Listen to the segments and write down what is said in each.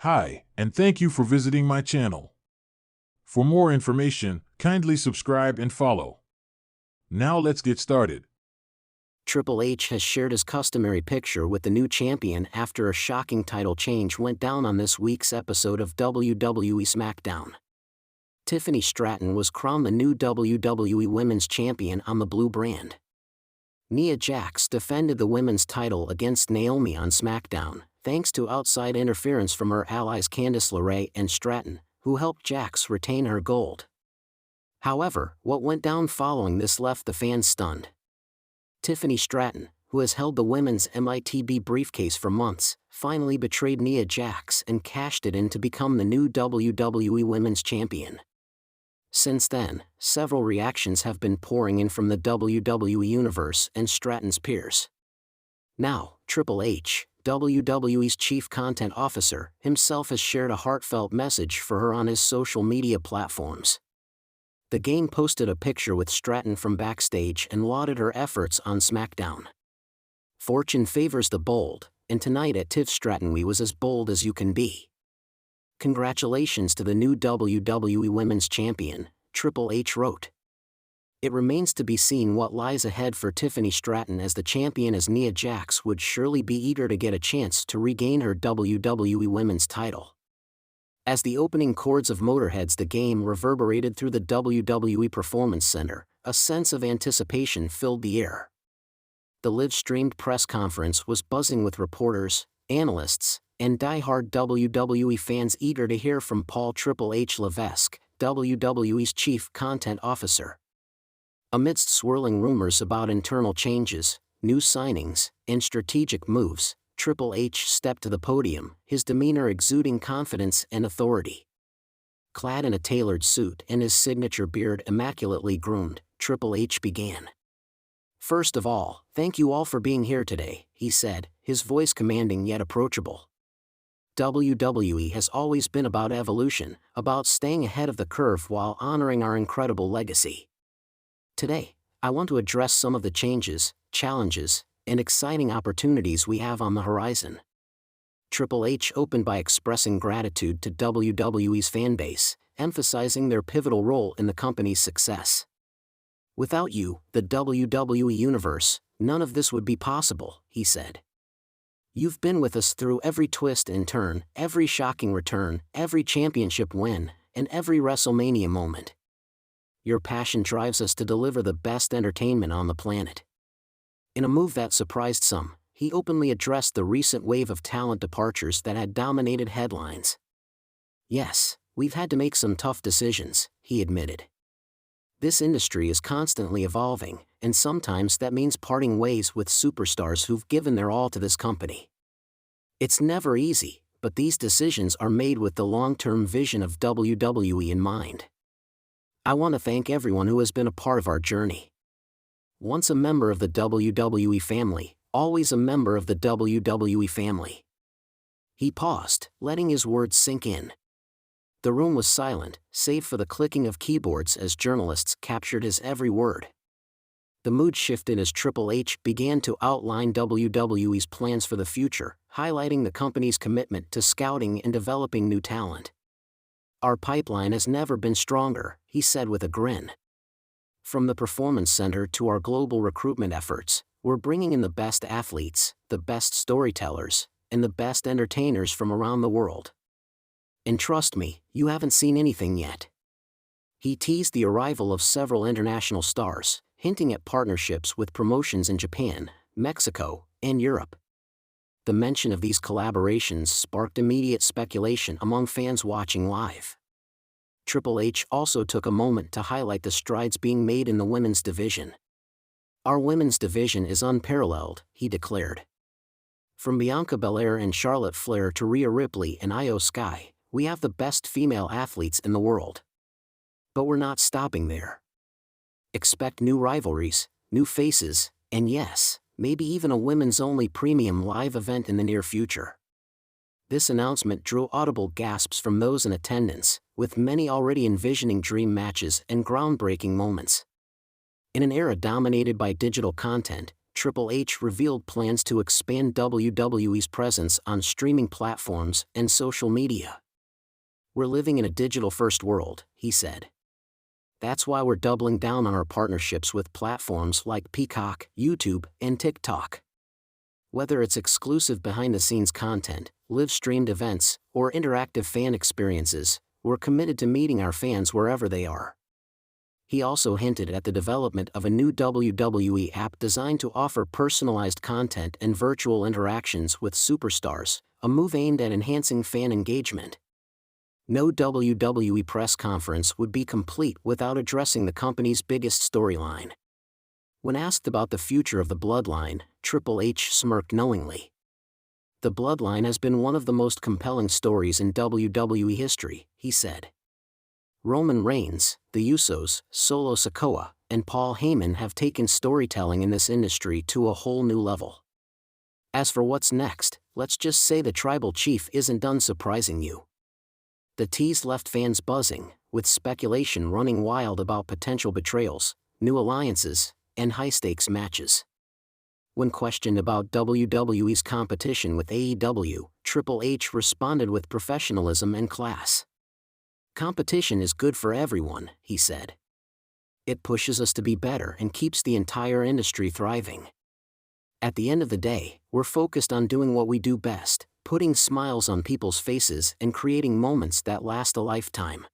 Hi, and thank you for visiting my channel. For more information, kindly subscribe and follow. Now let's get started. Triple H has shared his customary picture with the new champion after a shocking title change went down on this week's episode of WWE SmackDown. Tiffany Stratton was crowned the new WWE Women's Champion on the Blue brand. Nia Jax defended the women's title against Naomi on SmackDown, thanks to outside interference from her allies Candice LeRae and Stratton, who helped Jax retain her gold. However, what went down following this left the fans stunned. Tiffany Stratton, who has held the women's MITB briefcase for months, finally betrayed Nia Jax and cashed it in to become the new WWE Women's Champion. Since then, several reactions have been pouring in from the WWE Universe and Stratton's peers. Now, Triple H, WWE's chief content officer, himself has shared a heartfelt message for her on his social media platforms. The Game posted a picture with Stratton from backstage and lauded her efforts on SmackDown. Fortune favors the bold, and tonight at Tiff Stratton we was as bold as you can be. Congratulations to the new WWE Women's Champion, Triple H wrote. It remains to be seen what lies ahead for Tiffany Stratton as the champion, as Nia Jax would surely be eager to get a chance to regain her WWE Women's title. As the opening chords of Motorhead's The Game reverberated through the WWE Performance Center, a sense of anticipation filled the air. The live-streamed press conference was buzzing with reporters, analysts, and die-hard WWE fans eager to hear from Paul Triple H Levesque, WWE's chief content officer. Amidst swirling rumors about internal changes, new signings, and strategic moves, Triple H stepped to the podium, his demeanor exuding confidence and authority. Clad in a tailored suit and his signature beard immaculately groomed, Triple H began. "First of all, thank you all for being here today," he said, his voice commanding yet approachable. WWE has always been about evolution, about staying ahead of the curve while honoring our incredible legacy. Today, I want to address some of the changes, challenges, and exciting opportunities we have on the horizon. Triple H opened by expressing gratitude to WWE's fanbase, emphasizing their pivotal role in the company's success. "Without you, the WWE Universe, none of this would be possible," he said. "You've been with us through every twist and turn, every shocking return, every championship win, and every WrestleMania moment. Your passion drives us to deliver the best entertainment on the planet." In a move that surprised some, he openly addressed the recent wave of talent departures that had dominated headlines. "Yes, we've had to make some tough decisions," he admitted. "This industry is constantly evolving, and sometimes that means parting ways with superstars who've given their all to this company. It's never easy, but these decisions are made with the long-term vision of WWE in mind. I want to thank everyone who has been a part of our journey. Once a member of the WWE family, always a member of the WWE family." He paused, letting his words sink in. The room was silent, save for the clicking of keyboards as journalists captured his every word. The mood shifted as Triple H began to outline WWE's plans for the future, highlighting the company's commitment to scouting and developing new talent. "Our pipeline has never been stronger," he said with a grin. "From the Performance Center to our global recruitment efforts, we're bringing in the best athletes, the best storytellers, and the best entertainers from around the world. And trust me, you haven't seen anything yet." He teased the arrival of several international stars, hinting at partnerships with promotions in Japan, Mexico, and Europe. The mention of these collaborations sparked immediate speculation among fans watching live. Triple H also took a moment to highlight the strides being made in the women's division. "Our women's division is unparalleled," he declared. "From Bianca Belair and Charlotte Flair to Rhea Ripley and Io Sky, we have the best female athletes in the world. But we're not stopping there. Expect new rivalries, new faces, and yes, maybe even a women's-only premium live event in the near future." This announcement drew audible gasps from those in attendance, with many already envisioning dream matches and groundbreaking moments. In an era dominated by digital content, Triple H revealed plans to expand WWE's presence on streaming platforms and social media. "We're living in a digital-first world," he said. "That's why we're doubling down on our partnerships with platforms like Peacock, YouTube, and TikTok. Whether it's exclusive behind-the-scenes content, live-streamed events, or interactive fan experiences, we're committed to meeting our fans wherever they are." He also hinted at the development of a new WWE app designed to offer personalized content and virtual interactions with superstars, a move aimed at enhancing fan engagement. No WWE press conference would be complete without addressing the company's biggest storyline. When asked about the future of the Bloodline, Triple H smirked knowingly. "The Bloodline has been one of the most compelling stories in WWE history," he said. "Roman Reigns, the Usos, Solo Sikoa, and Paul Heyman have taken storytelling in this industry to a whole new level. As for what's next, let's just say the Tribal Chief isn't done surprising you." The tease left fans buzzing, with speculation running wild about potential betrayals, new alliances, and high-stakes matches. When questioned about WWE's competition with AEW, Triple H responded with professionalism and class. "Competition is good for everyone," he said. "It pushes us to be better and keeps the entire industry thriving. At the end of the day, we're focused on doing what we do best, putting smiles on people's faces and creating moments that last a lifetime."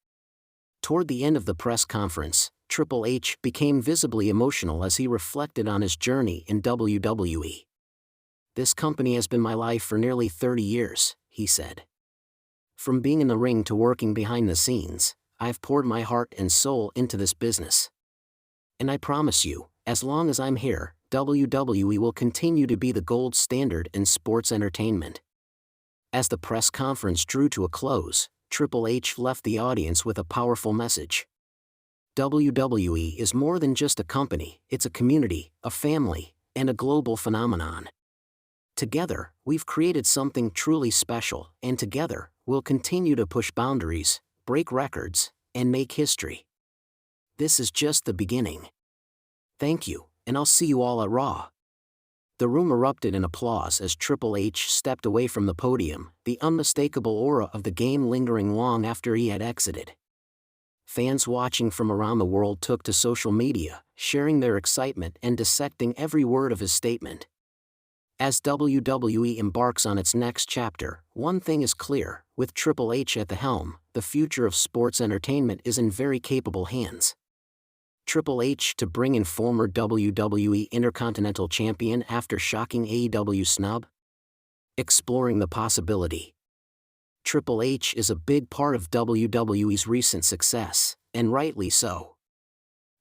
Toward the end of the press conference, Triple H became visibly emotional as he reflected on his journey in WWE. "This company has been my life for nearly 30 years, he said. "From being in the ring to working behind the scenes, I've poured my heart and soul into this business. And I promise you, as long as I'm here, WWE will continue to be the gold standard in sports entertainment." As the press conference drew to a close, Triple H left the audience with a powerful message. WWE is more than just a company, it's a community, a family, and a global phenomenon. Together, we've created something truly special, and together, we'll continue to push boundaries, break records, and make history. This is just the beginning. Thank you, and I'll see you all at Raw. The room erupted in applause as Triple H stepped away from the podium, the unmistakable aura of the game lingering long after he had exited. Fans watching from around the world took to social media, sharing their excitement and dissecting every word of his statement. As WWE embarks on its next chapter, one thing is clear: with Triple H at the helm, the future of sports entertainment is in very capable hands. Triple H to bring in former WWE Intercontinental Champion after shocking AEW snub? Exploring the possibility. Triple H is a big part of WWE's recent success, and rightly so.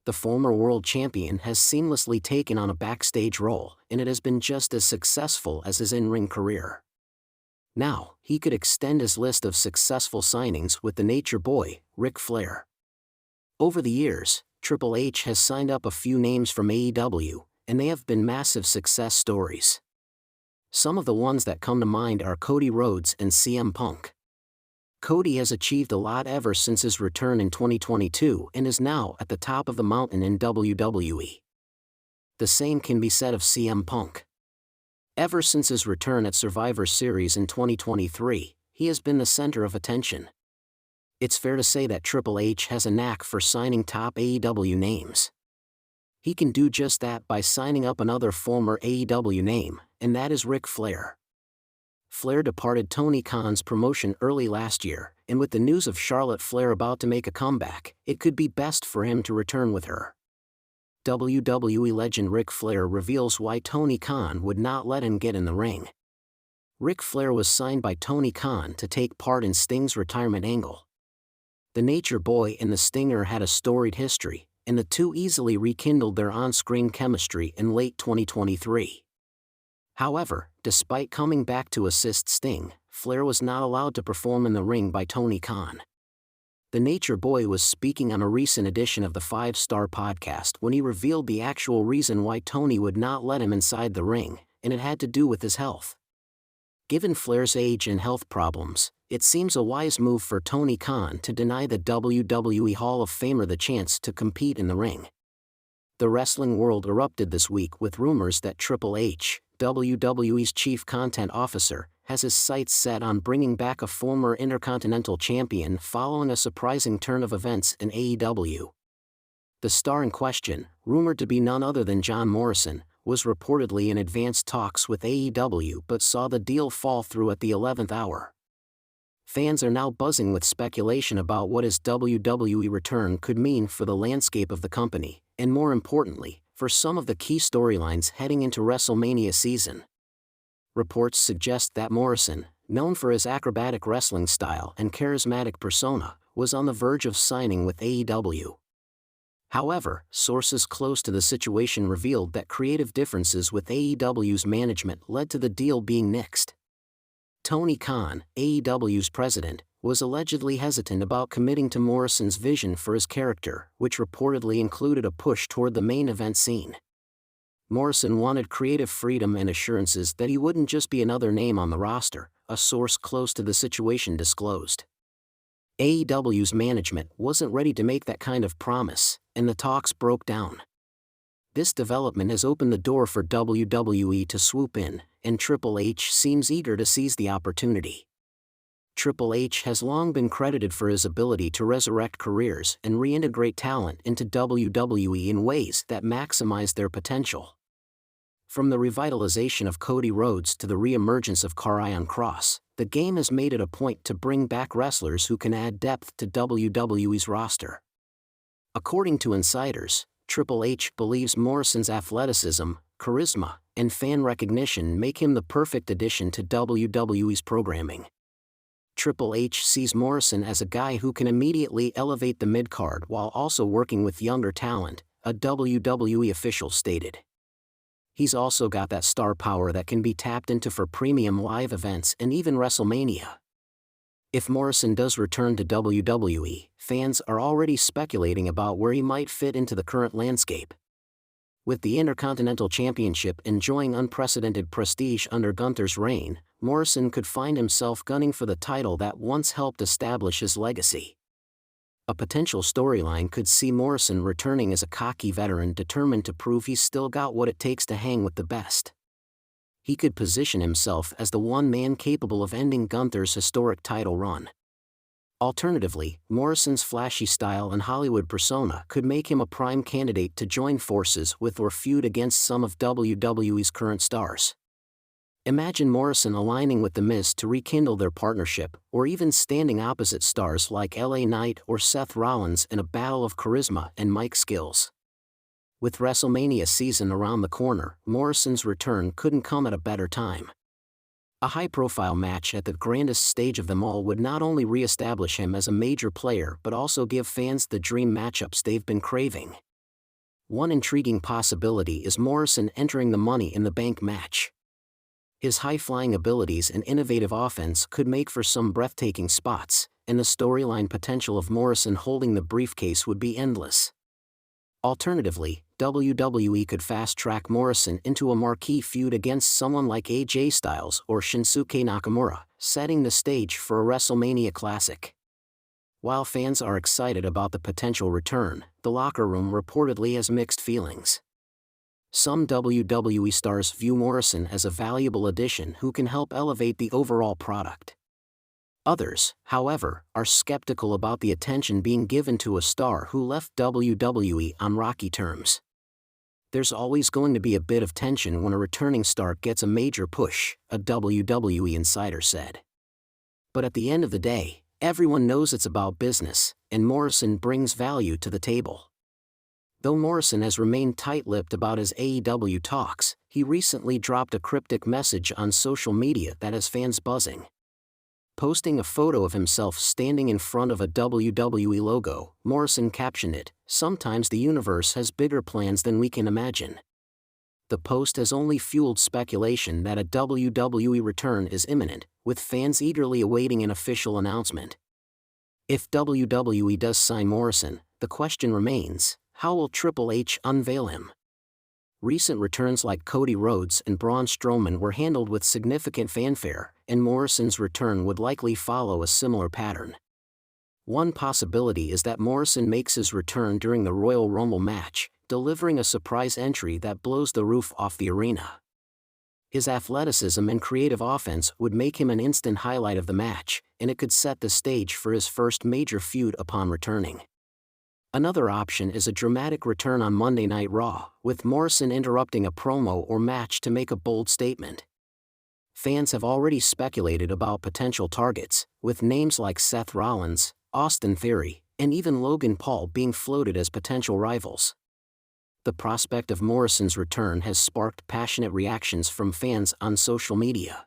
The former world champion has seamlessly taken on a backstage role, and it has been just as successful as his in-ring career. Now, he could extend his list of successful signings with the Nature Boy, Ric Flair. Over the years, Triple H has signed up a few names from AEW, and they have been massive success stories. Some of the ones that come to mind are Cody Rhodes and CM Punk. Cody has achieved a lot ever since his return in 2022 and is now at the top of the mountain in WWE. The same can be said of CM Punk. Ever since his return at Survivor Series in 2023, he has been the center of attention. It's fair to say that Triple H has a knack for signing top AEW names. He can do just that by signing up another former AEW name, and that is Ric Flair. Flair departed Tony Khan's promotion early last year, and with the news of Charlotte Flair about to make a comeback, it could be best for him to return with her. WWE legend Ric Flair reveals why Tony Khan would not let him get in the ring. Ric Flair was signed by Tony Khan to take part in Sting's retirement angle. The Nature Boy and the Stinger had a storied history, and the two easily rekindled their on-screen chemistry in late 2023. However, despite coming back to assist Sting, Flair was not allowed to perform in the ring by Tony Khan. The Nature Boy was speaking on a recent edition of the 5-Star Podcast when he revealed the actual reason why Tony would not let him inside the ring, and it had to do with his health. Given Flair's age and health problems, it seems a wise move for Tony Khan to deny the WWE Hall of Famer the chance to compete in the ring. The wrestling world erupted this week with rumors that Triple H, WWE's chief content officer, has his sights set on bringing back a former Intercontinental Champion following a surprising turn of events in AEW. The star in question, rumored to be none other than John Morrison, was reportedly in advanced talks with AEW but saw the deal fall through at the 11th hour. Fans are now buzzing with speculation about what his WWE return could mean for the landscape of the company, and more importantly, for some of the key storylines heading into WrestleMania season. Reports suggest that Morrison, known for his acrobatic wrestling style and charismatic persona, was on the verge of signing with AEW. However, sources close to the situation revealed that creative differences with AEW's management led to the deal being nixed. Tony Khan, AEW's president, was allegedly hesitant about committing to Morrison's vision for his character, which reportedly included a push toward the main event scene. Morrison wanted creative freedom and assurances that he wouldn't just be another name on the roster, a source close to the situation disclosed. AEW's management wasn't ready to make that kind of promise, and the talks broke down. This development has opened the door for WWE to swoop in, and Triple H seems eager to seize the opportunity. Triple H has long been credited for his ability to resurrect careers and reintegrate talent into WWE in ways that maximize their potential. From the revitalization of Cody Rhodes to the re-emergence of Karrion Kross, the game has made it a point to bring back wrestlers who can add depth to WWE's roster. According to insiders, Triple H believes Morrison's athleticism, charisma, and fan recognition make him the perfect addition to WWE's programming. Triple H sees Morrison as a guy who can immediately elevate the mid-card while also working with younger talent, a WWE official stated. He's also got that star power that can be tapped into for premium live events and even WrestleMania. If Morrison does return to WWE, fans are already speculating about where he might fit into the current landscape. With the Intercontinental Championship enjoying unprecedented prestige under Gunther's reign, Morrison could find himself gunning for the title that once helped establish his legacy. A potential storyline could see Morrison returning as a cocky veteran determined to prove he's still got what it takes to hang with the best. He could position himself as the one man capable of ending Gunther's historic title run. Alternatively, Morrison's flashy style and Hollywood persona could make him a prime candidate to join forces with or feud against some of WWE's current stars. Imagine Morrison aligning with The Miz to rekindle their partnership, or even standing opposite stars like LA Knight or Seth Rollins in a battle of charisma and mic skills. With WrestleMania season around the corner, Morrison's return couldn't come at a better time. A high-profile match at the grandest stage of them all would not only re-establish him as a major player but also give fans the dream matchups they've been craving. One intriguing possibility is Morrison entering the Money in the Bank match. His high-flying abilities and innovative offense could make for some breathtaking spots, and the storyline potential of Morrison holding the briefcase would be endless. Alternatively, WWE could fast-track Morrison into a marquee feud against someone like AJ Styles or Shinsuke Nakamura, setting the stage for a WrestleMania classic. While fans are excited about the potential return, the locker room reportedly has mixed feelings. Some WWE stars view Morrison as a valuable addition who can help elevate the overall product. Others, however, are skeptical about the attention being given to a star who left WWE on rocky terms. There's always going to be a bit of tension when a returning star gets a major push, a WWE insider said. But at the end of the day, everyone knows it's about business, and Morrison brings value to the table. Though Morrison has remained tight-lipped about his AEW talks, he recently dropped a cryptic message on social media that has fans buzzing. Posting a photo of himself standing in front of a WWE logo, Morrison captioned it, "Sometimes the universe has bigger plans than we can imagine." The post has only fueled speculation that a WWE return is imminent, with fans eagerly awaiting an official announcement. If WWE does sign Morrison, the question remains, how will Triple H unveil him? Recent returns like Cody Rhodes and Braun Strowman were handled with significant fanfare, and Morrison's return would likely follow a similar pattern. One possibility is that Morrison makes his return during the Royal Rumble match, delivering a surprise entry that blows the roof off the arena. His athleticism and creative offense would make him an instant highlight of the match, and it could set the stage for his first major feud upon returning. Another option is a dramatic return on Monday Night Raw, with Morrison interrupting a promo or match to make a bold statement. Fans have already speculated about potential targets, with names like Seth Rollins, Austin Theory, and even Logan Paul being floated as potential rivals. The prospect of Morrison's return has sparked passionate reactions from fans on social media.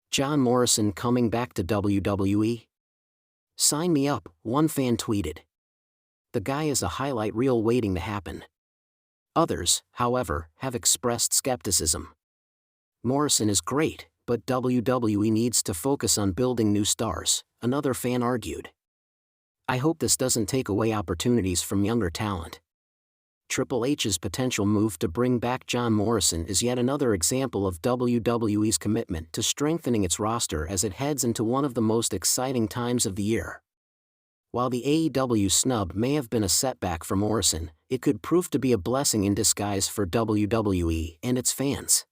John Morrison coming back to WWE? Sign me up, one fan tweeted. The guy is a highlight reel waiting to happen. Others, however, have expressed skepticism. Morrison is great, but WWE needs to focus on building new stars, another fan argued. I hope this doesn't take away opportunities from younger talent. Triple H's potential move to bring back John Morrison is yet another example of WWE's commitment to strengthening its roster as it heads into one of the most exciting times of the year. While the AEW snub may have been a setback for Morrison, it could prove to be a blessing in disguise for WWE and its fans.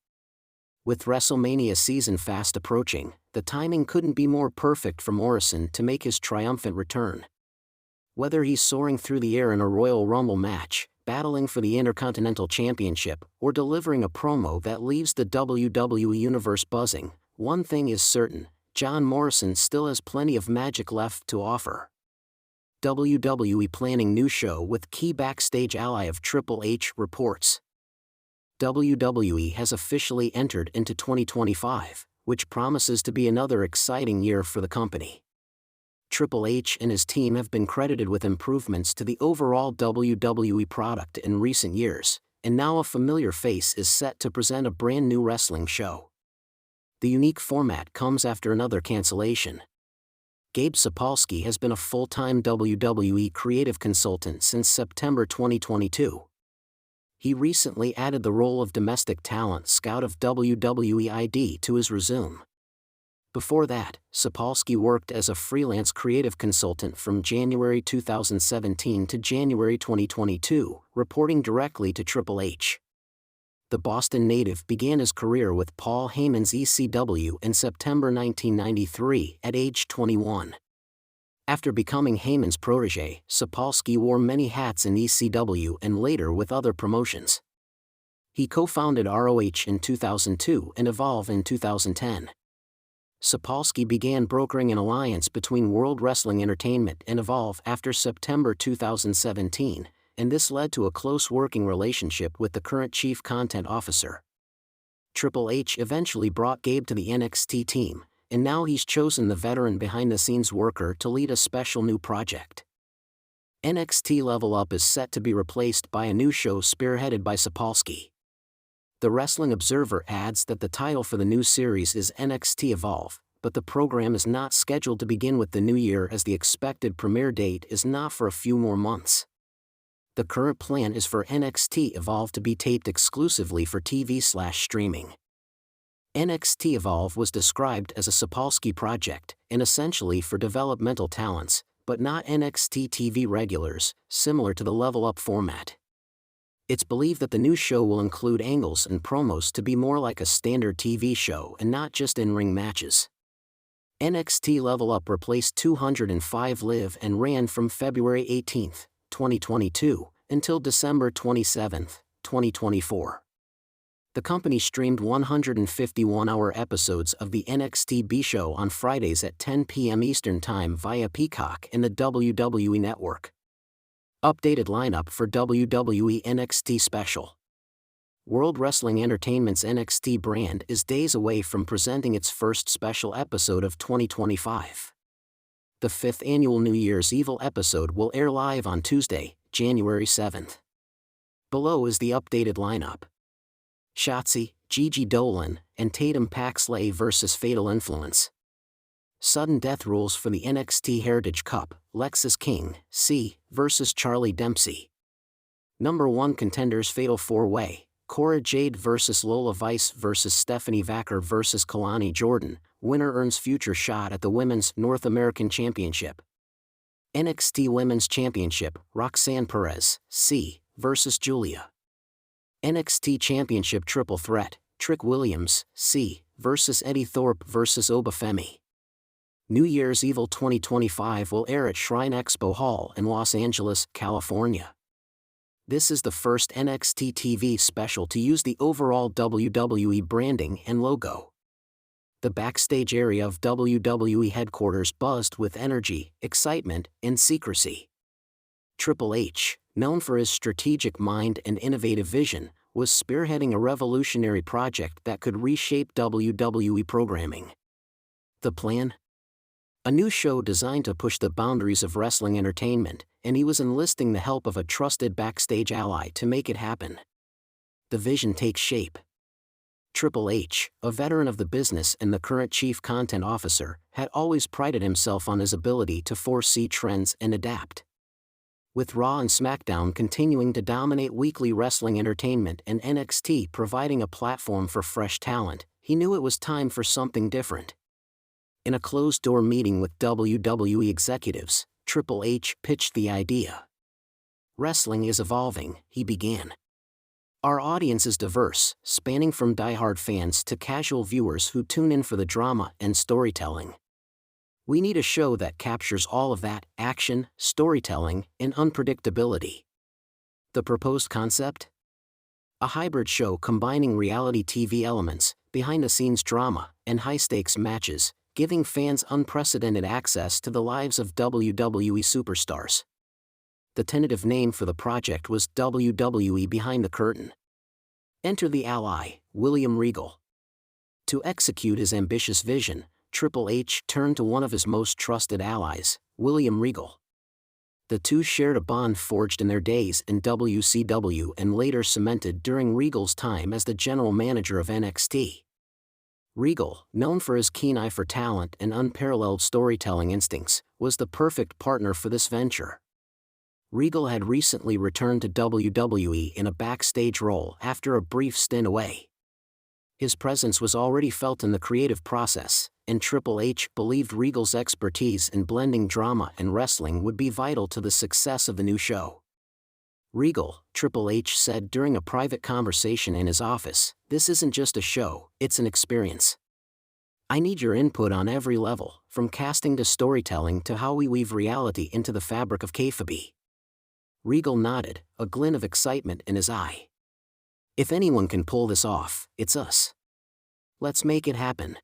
With WrestleMania season fast approaching, the timing couldn't be more perfect for Morrison to make his triumphant return. Whether he's soaring through the air in a Royal Rumble match, battling for the Intercontinental Championship, or delivering a promo that leaves the WWE Universe buzzing, one thing is certain: John Morrison still has plenty of magic left to offer. WWE planning new show with key backstage ally of Triple H reports. WWE has officially entered into 2025, which promises to be another exciting year for the company. Triple H and his team have been credited with improvements to the overall WWE product in recent years, and now a familiar face is set to present a brand new wrestling show. The unique format comes after another cancellation. Gabe Sapolsky has been a full-time WWE creative consultant since September 2022. He recently added the role of domestic talent scout of WWE ID to his resume. Before that, Sapolsky worked as a freelance creative consultant from January 2017 to January 2022, reporting directly to Triple H. The Boston native began his career with Paul Heyman's ECW in September 1993 at age 21. After becoming Heyman's protege, Sapolsky wore many hats in ECW and later with other promotions. He co-founded ROH in 2002 and Evolve in 2010. Sapolsky began brokering an alliance between World Wrestling Entertainment and Evolve after September 2017, and this led to a close working relationship with the current Chief Content Officer. Triple H eventually brought Gabe to the NXT team, and now he's chosen the veteran behind-the-scenes worker to lead a special new project. NXT Level Up is set to be replaced by a new show spearheaded by Sapolsky. The Wrestling Observer adds that the title for the new series is NXT Evolve, but the program is not scheduled to begin with the new year as the expected premiere date is not for a few more months. The current plan is for NXT Evolve to be taped exclusively for TV/streaming. NXT Evolve was described as a Sapolsky project, and essentially for developmental talents, but not NXT TV regulars, similar to the Level Up format. It's believed that the new show will include angles and promos to be more like a standard TV show and not just in-ring matches. NXT Level Up replaced 205 Live and ran from February 18, 2022, until December 27, 2024. The company streamed 151-hour episodes of the NXT B Show on Fridays at 10 p.m. Eastern Time via Peacock and the WWE Network. Updated lineup for WWE NXT Special. World Wrestling Entertainment's NXT brand is days away from presenting its first special episode of 2025. The 5th annual New Year's Evil episode will air live on Tuesday, January 7th. Below is the updated lineup. Shotzi, Gigi Dolan, and Tatum Paxley vs. Fatal Influence. Sudden death rules for the NXT Heritage Cup, Lexis King, C, vs. Charlie Dempsey. Number 1 contenders Fatal 4-Way, Cora Jade vs. Lola Vice vs. Stephanie Vacker vs. Kalani Jordan, winner earns future shot at the Women's North American Championship. NXT Women's Championship, Roxanne Perez, C, vs. Julia. NXT Championship Triple Threat, Trick Williams, C, vs. Eddie Thorpe vs. Obafemi. New Year's Evil 2025 will air at Shrine Expo Hall in Los Angeles, California. This is the first NXT TV special to use the overall WWE branding and logo. The backstage area of WWE headquarters buzzed with energy, excitement, and secrecy. Triple H, known for his strategic mind and innovative vision, was spearheading a revolutionary project that could reshape WWE programming. The plan? A new show designed to push the boundaries of wrestling entertainment, and he was enlisting the help of a trusted backstage ally to make it happen. The vision takes shape. Triple H, a veteran of the business and the current chief content officer, had always prided himself on his ability to foresee trends and adapt. With Raw and SmackDown continuing to dominate weekly wrestling entertainment and NXT providing a platform for fresh talent, he knew it was time for something different. In a closed-door meeting with WWE executives, Triple H pitched the idea. "Wrestling is evolving," he began. "Our audience is diverse, spanning from die-hard fans to casual viewers who tune in for the drama and storytelling. We need a show that captures all of that: action, storytelling, and unpredictability." The proposed concept? A hybrid show combining reality TV elements, behind-the-scenes drama, and high-stakes matches, giving fans unprecedented access to the lives of WWE superstars. The tentative name for the project was WWE Behind the Curtain. Enter the ally, William Regal. To execute his ambitious vision, Triple H turned to one of his most trusted allies, William Regal. The two shared a bond forged in their days in WCW and later cemented during Regal's time as the general manager of NXT. Regal, known for his keen eye for talent and unparalleled storytelling instincts, was the perfect partner for this venture. Regal had recently returned to WWE in a backstage role after a brief stint away. His presence was already felt in the creative process, and Triple H believed Regal's expertise in blending drama and wrestling would be vital to the success of the new show. "Regal," Triple H said during a private conversation in his office, "this isn't just a show, it's an experience. I need your input on every level, from casting to storytelling to how we weave reality into the fabric of kayfabe." Regal nodded, a glint of excitement in his eye. "If anyone can pull this off, it's us. Let's make it happen."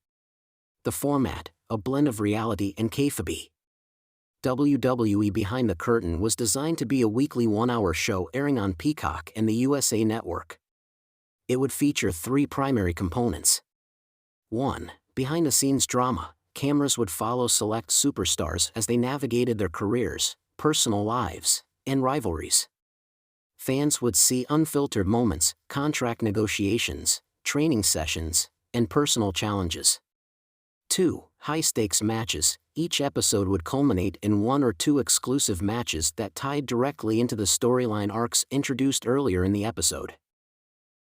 The format, a blend of reality and kayfabe. WWE Behind the Curtain was designed to be a weekly one-hour show airing on Peacock and the USA Network. It would feature three primary components. 1. Behind-the-scenes drama. Cameras would follow select superstars as they navigated their careers, personal lives, and rivalries. Fans would see unfiltered moments, contract negotiations, training sessions, and personal challenges. 2. High-stakes matches. Each episode would culminate in one or two exclusive matches that tied directly into the storyline arcs introduced earlier in the episode.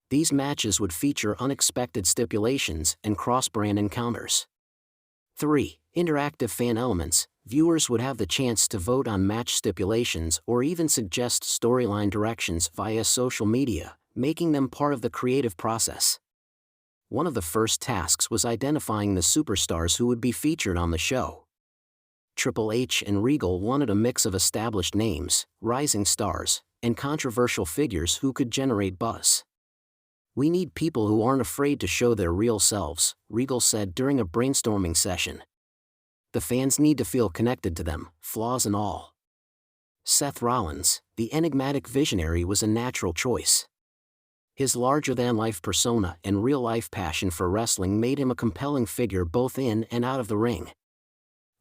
These matches would feature unexpected stipulations and cross-brand encounters. 3. Interactive fan elements. Viewers would have the chance to vote on match stipulations or even suggest storyline directions via social media, making them part of the creative process. One of the first tasks was identifying the superstars who would be featured on the show. Triple H and Regal wanted a mix of established names, rising stars, and controversial figures who could generate buzz. "We need people who aren't afraid to show their real selves," Regal said during a brainstorming session. "The fans need to feel connected to them, flaws and all." Seth Rollins, the enigmatic visionary, was a natural choice. His larger-than-life persona and real-life passion for wrestling made him a compelling figure both in and out of the ring.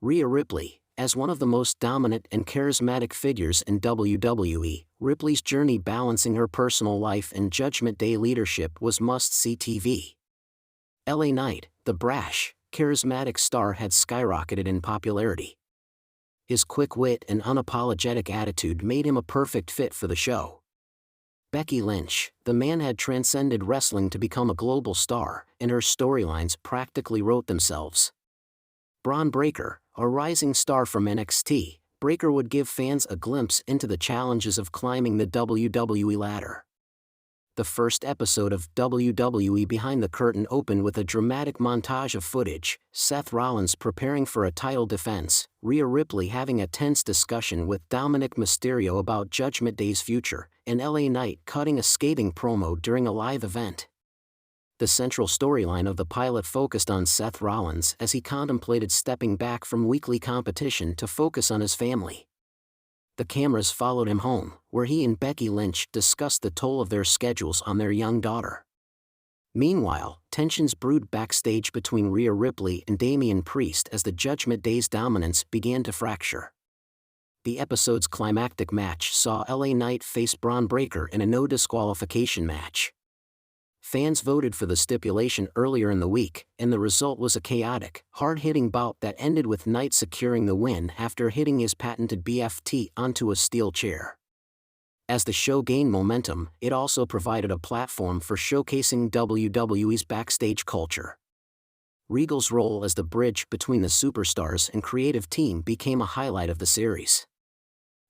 Rhea Ripley, as one of the most dominant and charismatic figures in WWE, Ripley's journey balancing her personal life and Judgment Day leadership was must-see TV. LA Knight, the brash, charismatic star, had skyrocketed in popularity. His quick wit and unapologetic attitude made him a perfect fit for the show. Becky Lynch, the man had transcended wrestling to become a global star, and her storylines practically wrote themselves. Braun Breaker, a rising star from NXT, Breakker would give fans a glimpse into the challenges of climbing the WWE ladder. The first episode of WWE Behind the Curtain opened with a dramatic montage of footage: Seth Rollins preparing for a title defense, Rhea Ripley having a tense discussion with Dominic Mysterio about Judgment Day's future, and LA Knight cutting a scathing promo during a live event. The central storyline of the pilot focused on Seth Rollins as he contemplated stepping back from weekly competition to focus on his family. The cameras followed him home, where he and Becky Lynch discussed the toll of their schedules on their young daughter. Meanwhile, tensions brewed backstage between Rhea Ripley and Damian Priest as the Judgment Day's dominance began to fracture. The episode's climactic match saw LA Knight face Braun Breaker in a no-disqualification match. Fans voted for the stipulation earlier in the week, and the result was a chaotic, hard-hitting bout that ended with Knight securing the win after hitting his patented BFT onto a steel chair. As the show gained momentum, it also provided a platform for showcasing WWE's backstage culture. Regal's role as the bridge between the superstars and creative team became a highlight of the series.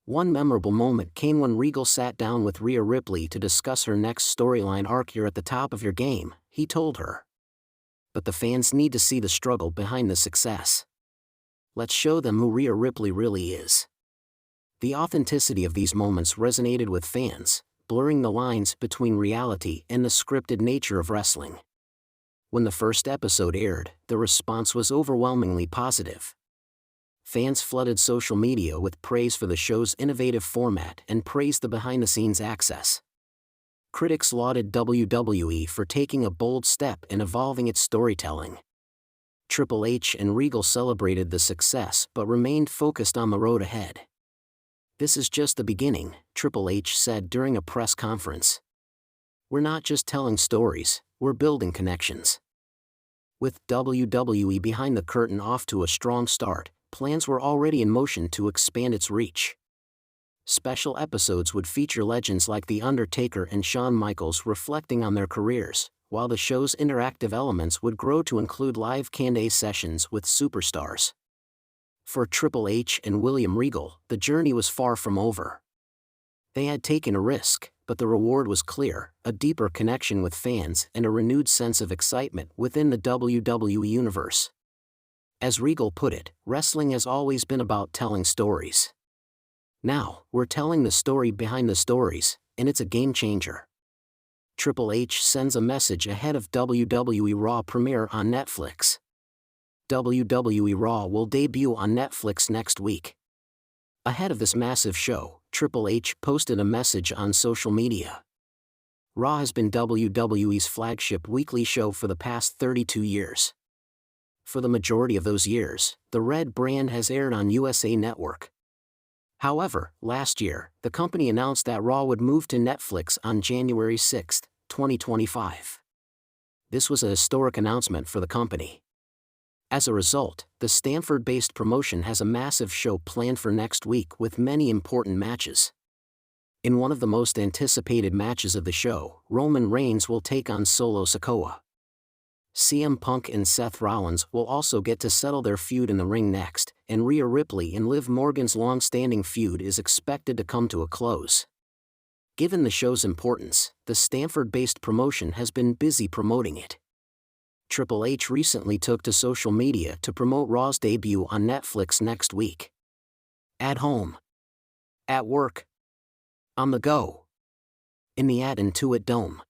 One memorable moment came when Regal sat down with Rhea Ripley to discuss her next storyline arc. "You're at the top of your game," he told her. "But the fans need to see the struggle behind the success. Let's show them who Rhea Ripley really is." The authenticity of these moments resonated with fans, blurring the lines between reality and the scripted nature of wrestling. When the first episode aired, the response was overwhelmingly positive. Fans flooded social media with praise for the show's innovative format and praised the behind-the-scenes access. Critics lauded WWE for taking a bold step in evolving its storytelling. Triple H and Regal celebrated the success but remained focused on the road ahead. "This is just the beginning," Triple H said during a press conference. "We're not just telling stories, we're building connections." With WWE Behind the Curtain off to a strong start, plans were already in motion to expand its reach. Special episodes would feature legends like The Undertaker and Shawn Michaels reflecting on their careers, while the show's interactive elements would grow to include live Q&A sessions with superstars. For Triple H and William Regal, the journey was far from over. They had taken a risk, but the reward was clear: a deeper connection with fans and a renewed sense of excitement within the WWE universe. As Regal put it, "Wrestling has always been about telling stories. Now, we're telling the story behind the stories, and it's a game changer." Triple H sends a message ahead of WWE Raw premiere on Netflix. WWE Raw will debut on Netflix next week. Ahead of this massive show, Triple H posted a message on social media. Raw has been WWE's flagship weekly show for the past 32 years. For the majority of those years, the Red brand has aired on USA Network. However, last year, the company announced that Raw would move to Netflix on January 6, 2025. This was a historic announcement for the company. As a result, the Stamford-based promotion has a massive show planned for next week with many important matches. In one of the most anticipated matches of the show, Roman Reigns will take on Solo Sikoa. CM Punk and Seth Rollins will also get to settle their feud in the ring next, and Rhea Ripley and Liv Morgan's long-standing feud is expected to come to a close. Given the show's importance, the Stamford-based promotion has been busy promoting it. Triple H recently took to social media to promote Raw's debut on Netflix next week. At home, at work, on the go, in the Intuit Dome.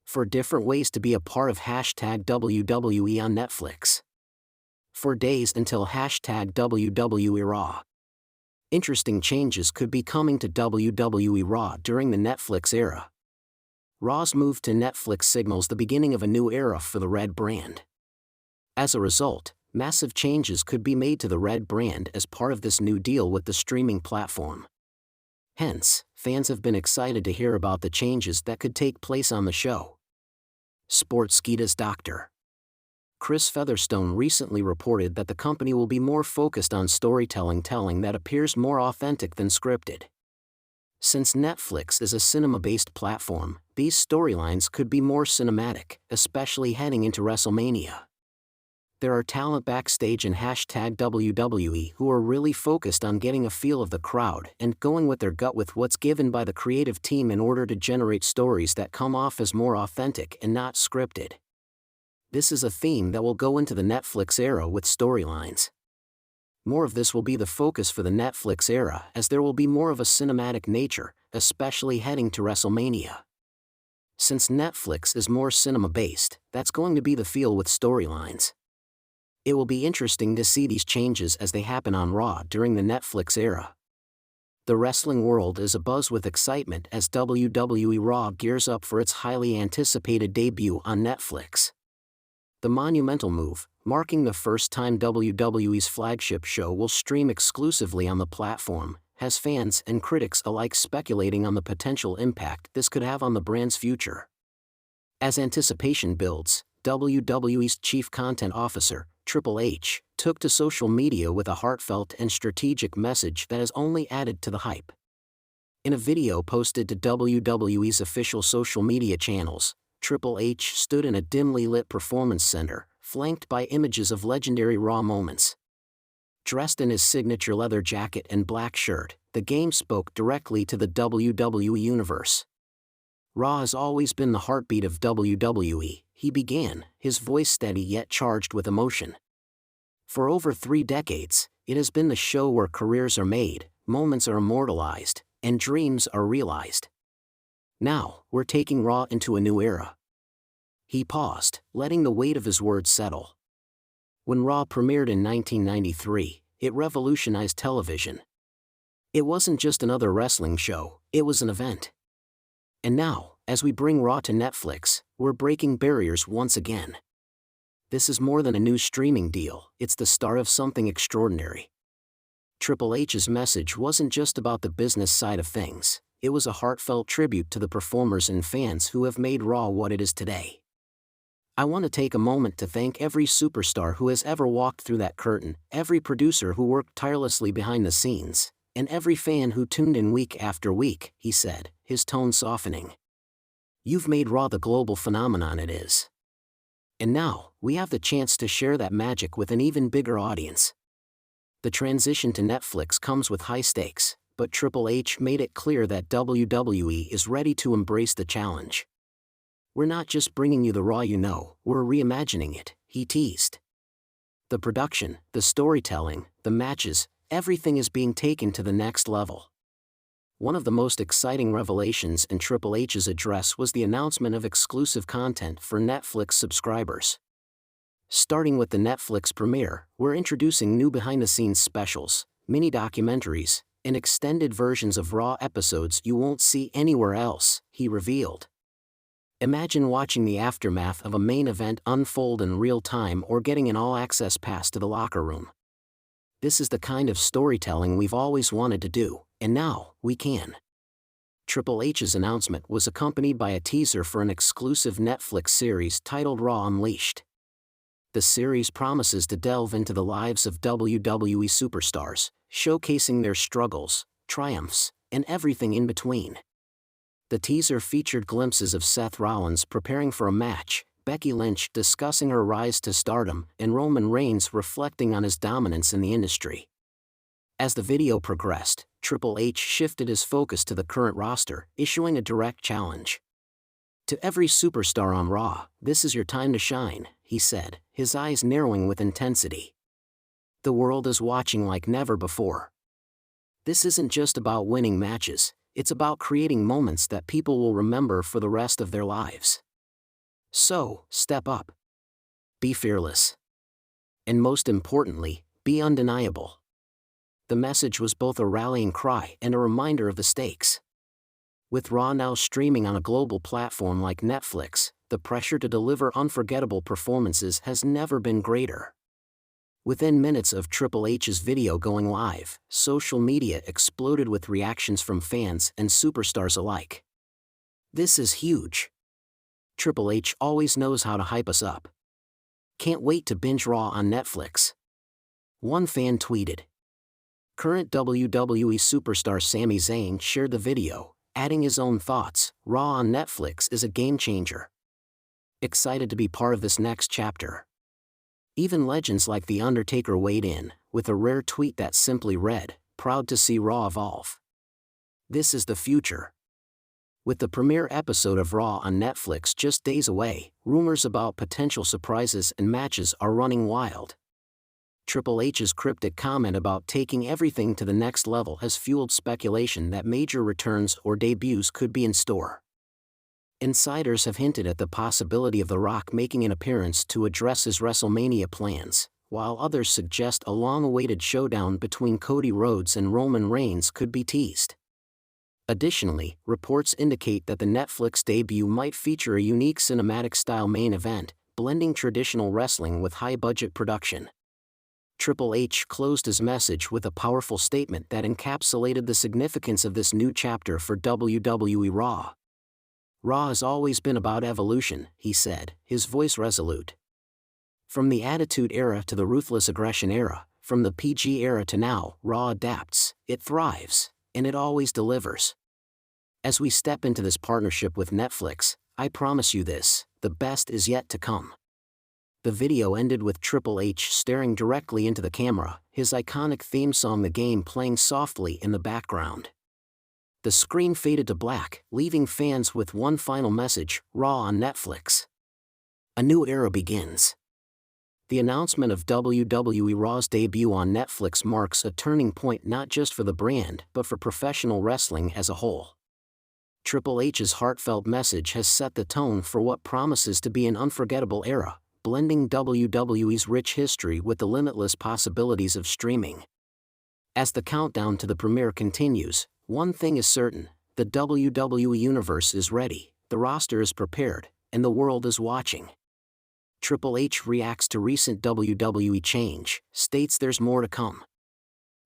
For different ways to be a part of #WWE on Netflix. For days until #WWE Raw. Interesting changes could be coming to WWE Raw during the Netflix era. Raw's move to Netflix signals the beginning of a new era for the Red brand. As a result, massive changes could be made to the Red brand as part of this new deal with the streaming platform. Hence, fans have been excited to hear about the changes that could take place on the show. Sportskeeda's Dr. Chris Featherstone recently reported that the company will be more focused on storytelling that appears more authentic than scripted. Since Netflix is a cinema-based platform, these storylines could be more cinematic, especially heading into WrestleMania. There are talent backstage and #WWE who are really focused on getting a feel of the crowd and going with their gut with what's given by the creative team in order to generate stories that come off as more authentic and not scripted. This is a theme that will go into the Netflix era with storylines. More of this will be the focus for the Netflix era, as there will be more of a cinematic nature, especially heading to WrestleMania. Since Netflix is more cinema-based, that's going to be the feel with storylines. It will be interesting to see these changes as they happen on Raw during the Netflix era. The wrestling world is abuzz with excitement as WWE Raw gears up for its highly anticipated debut on Netflix. The monumental move, marking the first time WWE's flagship show will stream exclusively on the platform, has fans and critics alike speculating on the potential impact this could have on the brand's future. As anticipation builds, WWE's chief content officer, Triple H, took to social media with a heartfelt and strategic message that has only added to the hype. In a video posted to WWE's official social media channels, Triple H stood in a dimly lit performance center, flanked by images of legendary Raw moments. Dressed in his signature leather jacket and black shirt, the game spoke directly to the WWE universe. Raw has always been the heartbeat of WWE, he began, his voice steady yet charged with emotion. For over 3 decades, it has been the show where careers are made, moments are immortalized, and dreams are realized. Now, we're taking Raw into a new era. He paused, letting the weight of his words settle. When Raw premiered in 1993, it revolutionized television. It wasn't just another wrestling show, it was an event. And now, as we bring Raw to Netflix, we're breaking barriers once again. This is more than a new streaming deal, it's the start of something extraordinary. Triple H's message wasn't just about the business side of things, it was a heartfelt tribute to the performers and fans who have made Raw what it is today. I want to take a moment to thank every superstar who has ever walked through that curtain, every producer who worked tirelessly behind the scenes, and every fan who tuned in week after week, he said, his tone softening. You've made Raw the global phenomenon it is. And now, we have the chance to share that magic with an even bigger audience. The transition to Netflix comes with high stakes, but Triple H made it clear that WWE is ready to embrace the challenge. We're not just bringing you the Raw you know, we're reimagining it, he teased. The production, the storytelling, the matches, everything is being taken to the next level. One of the most exciting revelations in Triple H's address was the announcement of exclusive content for Netflix subscribers. Starting with the Netflix premiere, we're introducing new behind-the-scenes specials, mini-documentaries, and extended versions of Raw episodes you won't see anywhere else, he revealed. Imagine watching the aftermath of a main event unfold in real time or getting an all-access pass to the locker room. This is the kind of storytelling we've always wanted to do, and now, we can. Triple H's announcement was accompanied by a teaser for an exclusive Netflix series titled Raw Unleashed. The series promises to delve into the lives of WWE superstars, showcasing their struggles, triumphs, and everything in between. The teaser featured glimpses of Seth Rollins preparing for a match, Becky Lynch discussing her rise to stardom, and Roman Reigns reflecting on his dominance in the industry. As the video progressed, Triple H shifted his focus to the current roster, issuing a direct challenge. To every superstar on Raw, this is your time to shine, he said, his eyes narrowing with intensity. The world is watching like never before. This isn't just about winning matches, it's about creating moments that people will remember for the rest of their lives. So, step up. Be fearless. And most importantly, be undeniable. The message was both a rallying cry and a reminder of the stakes. With Raw now streaming on a global platform like Netflix, the pressure to deliver unforgettable performances has never been greater. Within minutes of Triple H's video going live, social media exploded with reactions from fans and superstars alike. This is huge. Triple H always knows how to hype us up. Can't wait to binge Raw on Netflix. One fan tweeted. Current WWE superstar Sami Zayn shared the video, adding his own thoughts. Raw on Netflix is a game changer. Excited to be part of this next chapter. Even legends like The Undertaker weighed in, with a rare tweet that simply read, "Proud to see Raw evolve. This is the future." With the premiere episode of Raw on Netflix just days away, rumors about potential surprises and matches are running wild. Triple H's cryptic comment about taking everything to the next level has fueled speculation that major returns or debuts could be in store. Insiders have hinted at the possibility of The Rock making an appearance to address his WrestleMania plans, while others suggest a long-awaited showdown between Cody Rhodes and Roman Reigns could be teased. Additionally, reports indicate that the Netflix debut might feature a unique cinematic-style main event, blending traditional wrestling with high-budget production. Triple H closed his message with a powerful statement that encapsulated the significance of this new chapter for WWE Raw. "Raw has always been about evolution," he said, his voice resolute. "From the Attitude Era to the Ruthless Aggression Era, from the PG era to now, Raw adapts, it thrives, and it always delivers. As we step into this partnership with Netflix, I promise you this, the best is yet to come." The video ended with Triple H staring directly into the camera, his iconic theme song "The Game" playing softly in the background. The screen faded to black, leaving fans with one final message: Raw on Netflix. A new era begins. The announcement of WWE Raw's debut on Netflix marks a turning point not just for the brand but for professional wrestling as a whole. Triple H's heartfelt message has set the tone for what promises to be an unforgettable era, blending WWE's rich history with the limitless possibilities of streaming. As the countdown to the premiere continues, one thing is certain: the WWE Universe is ready, the roster is prepared, and the world is watching. Triple H reacts to recent WWE change, states there's more to come.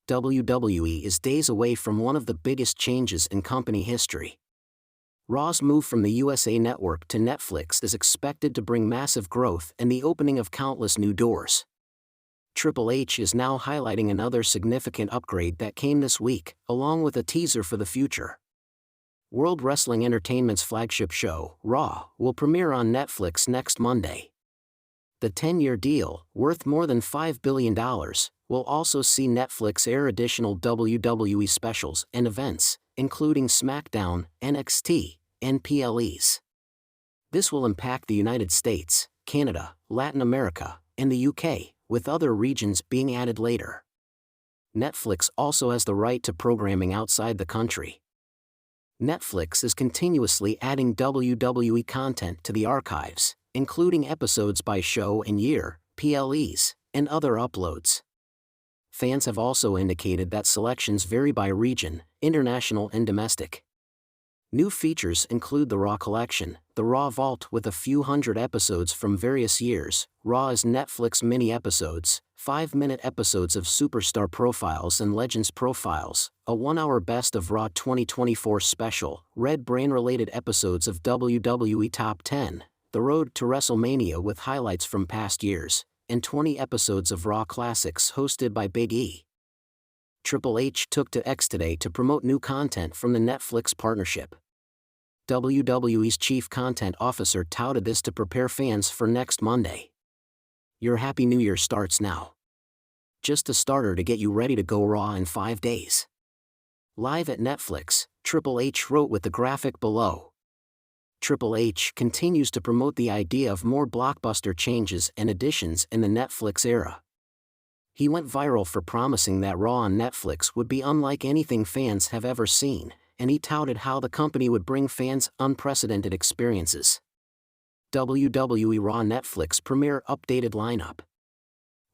WWE is days away from one of the biggest changes in company history. Raw's move from the USA Network to Netflix is expected to bring massive growth and the opening of countless new doors. Triple H is now highlighting another significant upgrade that came this week, along with a teaser for the future. World Wrestling Entertainment's flagship show, Raw, will premiere on Netflix next Monday. The 10-year deal, worth more than $5 billion, will also see Netflix air additional WWE specials and events, including SmackDown, NXT, and PLEs. This will impact the United States, Canada, Latin America, and the UK, with other regions being added later. Netflix also has the right to programming outside the country. Netflix is continuously adding WWE content to the archives, including episodes by show and year, PLEs, and other uploads. Fans have also indicated that selections vary by region, international and domestic. New features include the Raw Collection, the Raw Vault with a few hundred episodes from various years, Raw's Netflix mini-episodes, 5-minute episodes of Superstar Profiles and Legends Profiles, a 1-hour Best of Raw 2024 special, Red Brain-related episodes of WWE Top 10, The Road to WrestleMania with highlights from past years, and 20 episodes of Raw Classics hosted by Big E. Triple H took to X today to promote new content from the Netflix partnership. WWE's chief content officer touted this to prepare fans for next Monday. "Your Happy New Year starts now. Just a starter to get you ready to go Raw in 5 days. Live at Netflix," Triple H wrote with the graphic below. Triple H continues to promote the idea of more blockbuster changes and additions in the Netflix era. He went viral for promising that Raw on Netflix would be unlike anything fans have ever seen, and he touted how the company would bring fans unprecedented experiences. WWE Raw Netflix premiere updated lineup.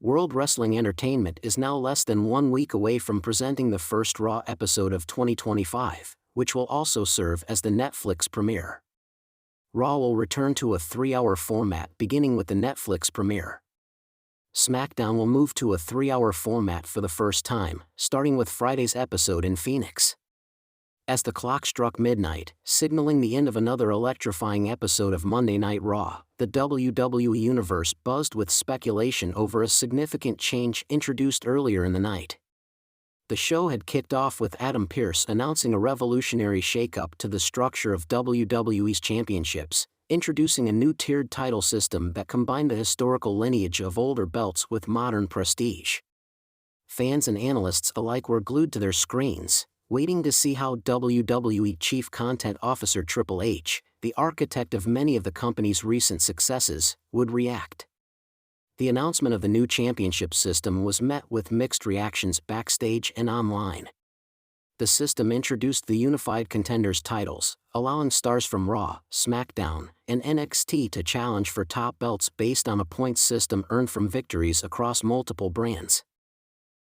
World Wrestling Entertainment is now less than 1 week away from presenting the first Raw episode of 2025, which will also serve as the Netflix premiere. Raw will return to a 3-hour format beginning with the Netflix premiere. SmackDown will move to a 3-hour format for the first time, starting with Friday's episode in Phoenix. As the clock struck midnight, signaling the end of another electrifying episode of Monday Night Raw, the WWE Universe buzzed with speculation over a significant change introduced earlier in the night. The show had kicked off with Adam Pearce announcing a revolutionary shakeup to the structure of WWE's championships, introducing a new tiered title system that combined the historical lineage of older belts with modern prestige. Fans and analysts alike were glued to their screens, waiting to see how WWE Chief Content Officer Triple H, the architect of many of the company's recent successes, would react. The announcement of the new championship system was met with mixed reactions backstage and online. The system introduced the Unified Contenders titles, allowing stars from Raw, SmackDown, and NXT to challenge for top belts based on a points system earned from victories across multiple brands.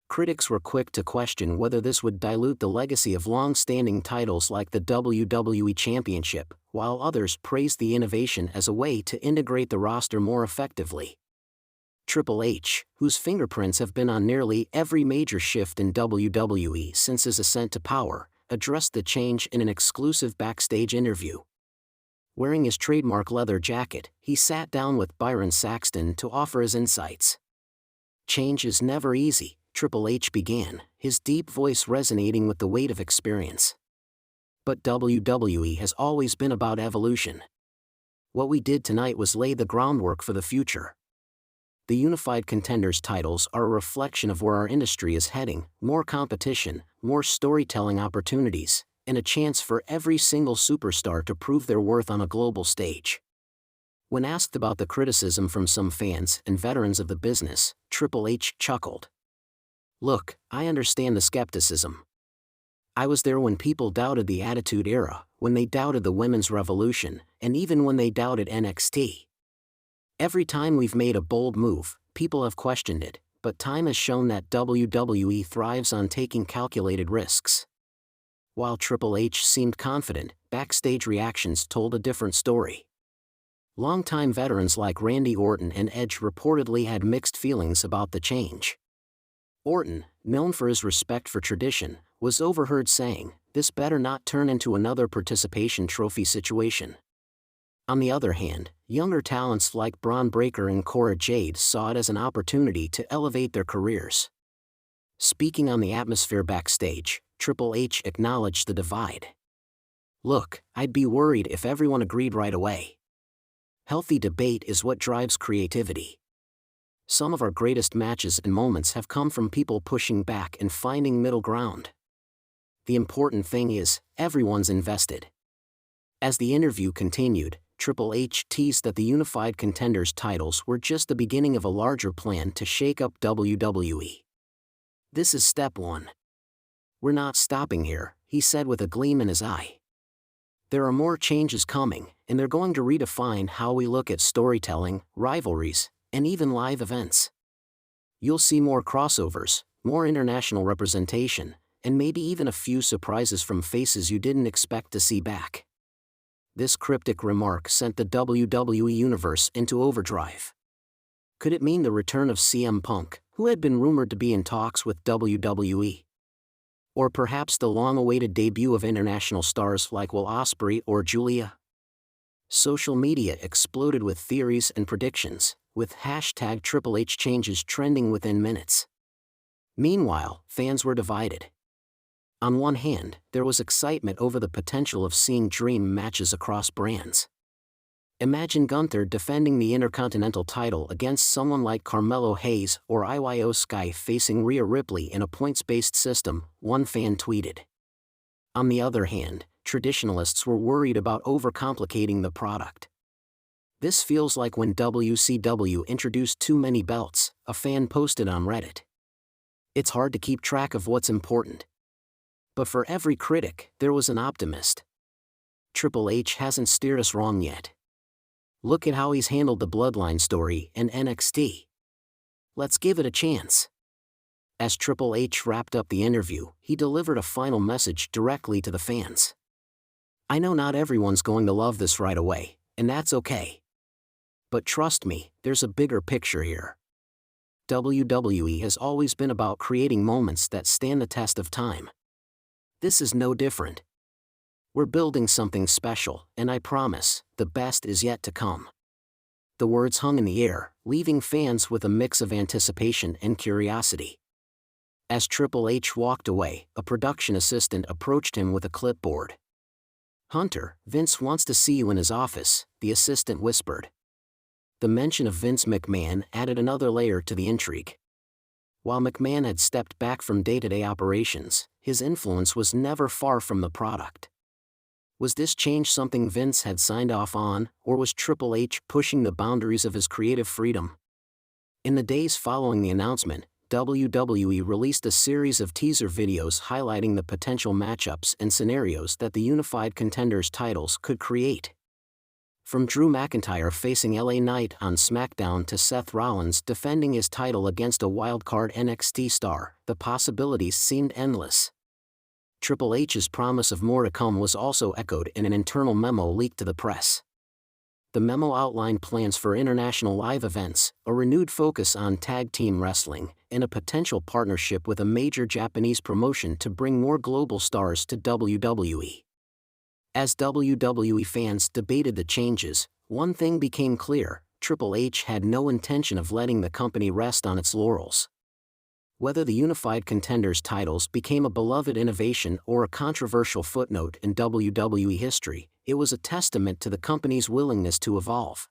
Critics were quick to question whether this would dilute the legacy of long-standing titles like the WWE Championship, while others praised the innovation as a way to integrate the roster more effectively. Triple H, whose fingerprints have been on nearly every major shift in WWE since his ascent to power, addressed the change in an exclusive backstage interview. Wearing his trademark leather jacket, he sat down with Byron Saxton to offer his insights. "Change is never easy," Triple H began, his deep voice resonating with the weight of experience. "But WWE has always been about evolution. What we did tonight was lay the groundwork for the future. The Unified Contenders titles are a reflection of where our industry is heading: more competition, more storytelling opportunities, and a chance for every single superstar to prove their worth on a global stage." When asked about the criticism from some fans and veterans of the business, Triple H chuckled. "Look, I understand the skepticism. I was there when people doubted the Attitude Era, when they doubted the Women's Revolution, and even when they doubted NXT. Every time we've made a bold move, people have questioned it, but time has shown that WWE thrives on taking calculated risks." While Triple H seemed confident, backstage reactions told a different story. Longtime veterans like Randy Orton and Edge reportedly had mixed feelings about the change. Orton, known for his respect for tradition, was overheard saying, "This better not turn into another participation trophy situation." On the other hand, younger talents like Bron Breakker and Cora Jade saw it as an opportunity to elevate their careers. Speaking on the atmosphere backstage, Triple H acknowledged the divide. "Look, I'd be worried if everyone agreed right away. Healthy debate is what drives creativity. Some of our greatest matches and moments have come from people pushing back and finding middle ground. The important thing is, everyone's invested." As the interview continued, Triple H teased that the Unified Contenders titles were just the beginning of a larger plan to shake up WWE. "This is step one. We're not stopping here," he said with a gleam in his eye. "There are more changes coming, and they're going to redefine how we look at storytelling, rivalries, and even live events. You'll see more crossovers, more international representation, and maybe even a few surprises from faces you didn't expect to see back." This cryptic remark sent the WWE Universe into overdrive. Could it mean the return of CM Punk, who had been rumored to be in talks with WWE? Or perhaps the long-awaited debut of international stars like Will Ospreay or Giulia? Social media exploded with theories and predictions, with hashtag Triple H changes trending within minutes. Meanwhile, fans were divided. On one hand, there was excitement over the potential of seeing dream matches across brands. Imagine Gunther defending the Intercontinental title against someone like Carmelo Hayes, or Io Sky facing Rhea Ripley in a points-based system, one fan tweeted. On the other hand, traditionalists were worried about overcomplicating the product. "This feels like when WCW introduced too many belts," a fan posted on Reddit. "It's hard to keep track of what's important." But for every critic, there was an optimist. Triple H hasn't steered us wrong yet. Look at how he's handled the Bloodline story and NXT. Let's give it a chance. As Triple H wrapped up the interview, he delivered a final message directly to the fans. "I know not everyone's going to love this right away, and that's okay. But trust me, there's a bigger picture here. WWE has always been about creating moments that stand the test of time. This is no different. We're building something special, and I promise, the best is yet to come." The words hung in the air, leaving fans with a mix of anticipation and curiosity. As Triple H walked away, a production assistant approached him with a clipboard. "Hunter, Vince wants to see you in his office," the assistant whispered. The mention of Vince McMahon added another layer to the intrigue. While McMahon had stepped back from day-to-day operations, his influence was never far from the product. Was this change something Vince had signed off on, or was Triple H pushing the boundaries of his creative freedom? In the days following the announcement, WWE released a series of teaser videos highlighting the potential matchups and scenarios that the Unified Contenders titles could create. From Drew McIntyre facing LA Knight on SmackDown to Seth Rollins defending his title against a wildcard NXT star, the possibilities seemed endless. Triple H's promise of more to come was also echoed in an internal memo leaked to the press. The memo outlined plans for international live events, a renewed focus on tag team wrestling, and a potential partnership with a major Japanese promotion to bring more global stars to WWE. As WWE fans debated the changes, one thing became clear: Triple H had no intention of letting the company rest on its laurels. Whether the Unified Contenders titles became a beloved innovation or a controversial footnote in WWE history, it was a testament to the company's willingness to evolve.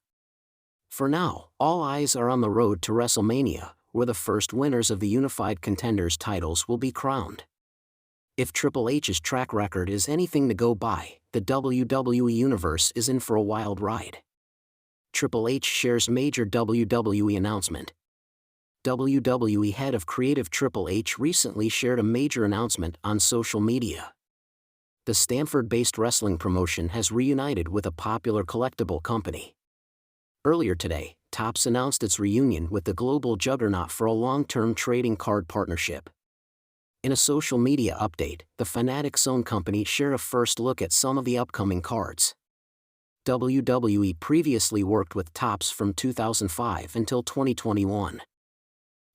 For now, all eyes are on the road to WrestleMania, where the first winners of the Unified Contenders titles will be crowned. If Triple H's track record is anything to go by, the WWE Universe is in for a wild ride. Triple H shares major WWE announcement. WWE head of creative Triple H recently shared a major announcement on social media. The Stanford-based wrestling promotion has reunited with a popular collectible company. Earlier today, Topps announced its reunion with the global juggernaut for a long-term trading card partnership. In a social media update, the Fanatics Zone company shared a first look at some of the upcoming cards. WWE previously worked with Topps from 2005 until 2021.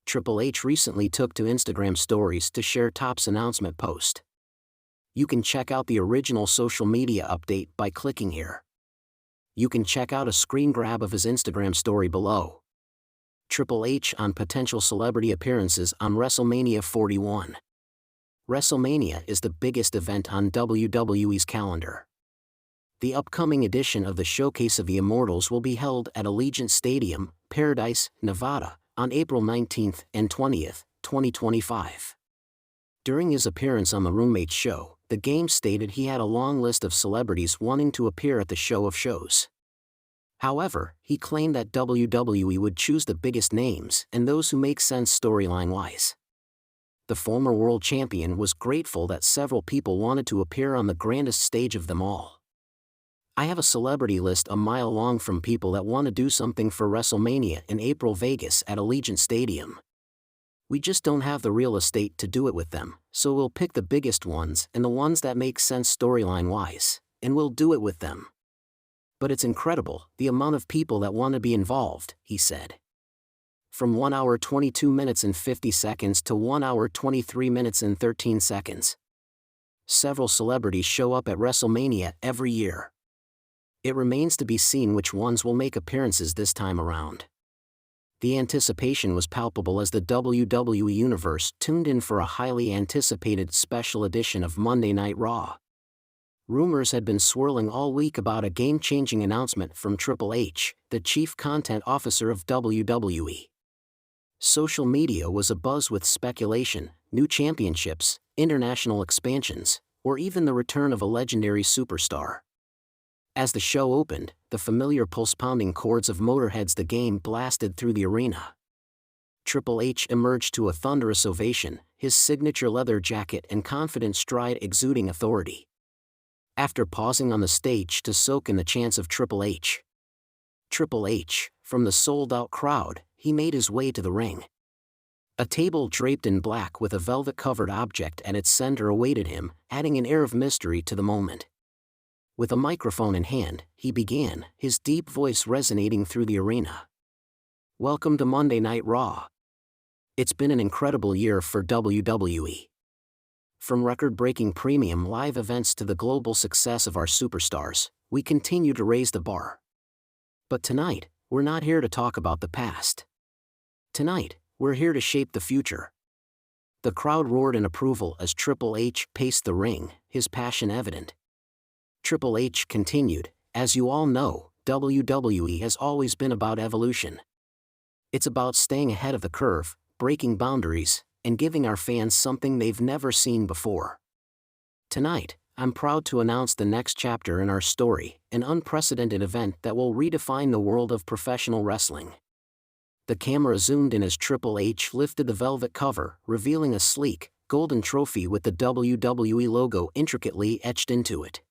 Triple H recently took to Instagram stories to share Topps' announcement post. You can check out the original social media update by clicking here. You can check out a screen grab of his Instagram story below. Triple H on potential celebrity appearances on WrestleMania 41. WrestleMania is the biggest event on WWE's calendar. The upcoming edition of the Showcase of the Immortals will be held at Allegiant Stadium, Paradise, Nevada, on April 19 and 20, 2025. During his appearance on the Roommates show, the Game stated he had a long list of celebrities wanting to appear at the show of shows. However, he claimed that WWE would choose the biggest names and those who make sense storyline-wise. The former world champion was grateful that several people wanted to appear on the grandest stage of them all. "I have a celebrity list a mile long from people that want to do something for WrestleMania in April Vegas at Allegiant Stadium. We just don't have the real estate to do it with them, so we'll pick the biggest ones and the ones that make sense storyline-wise, and we'll do it with them. But it's incredible, the amount of people that want to be involved," he said. From 1 hour 22 minutes and 50 seconds to 1 hour 23 minutes and 13 seconds. Several celebrities show up at WrestleMania every year. It remains to be seen which ones will make appearances this time around. The anticipation was palpable as the WWE Universe tuned in for a highly anticipated special edition of Monday Night Raw. Rumors had been swirling all week about a game-changing announcement from Triple H, the chief content officer of WWE. Social media was abuzz with speculation, new championships, international expansions, or even the return of a legendary superstar. As the show opened, the familiar pulse-pounding chords of Motorhead's The Game blasted through the arena. Triple H emerged to a thunderous ovation, his signature leather jacket and confident stride exuding authority. After pausing on the stage to soak in the chants of Triple H, from the sold-out crowd, he made his way to the ring. A table draped in black with a velvet-covered object at its center awaited him, adding an air of mystery to the moment. With a microphone in hand, he began, his deep voice resonating through the arena. "Welcome to Monday Night Raw. It's been an incredible year for WWE. From record-breaking premium live events to the global success of our superstars, we continue to raise the bar. But tonight, we're not here to talk about the past. Tonight, we're here to shape the future." The crowd roared in approval as Triple H paced the ring, his passion evident. Triple H continued, "As you all know, WWE has always been about evolution. It's about staying ahead of the curve, breaking boundaries, and giving our fans something they've never seen before. Tonight, I'm proud to announce the next chapter in our story, an unprecedented event that will redefine the world of professional wrestling." The camera zoomed in as Triple H lifted the velvet cover, revealing a sleek, golden trophy with the WWE logo intricately etched into it.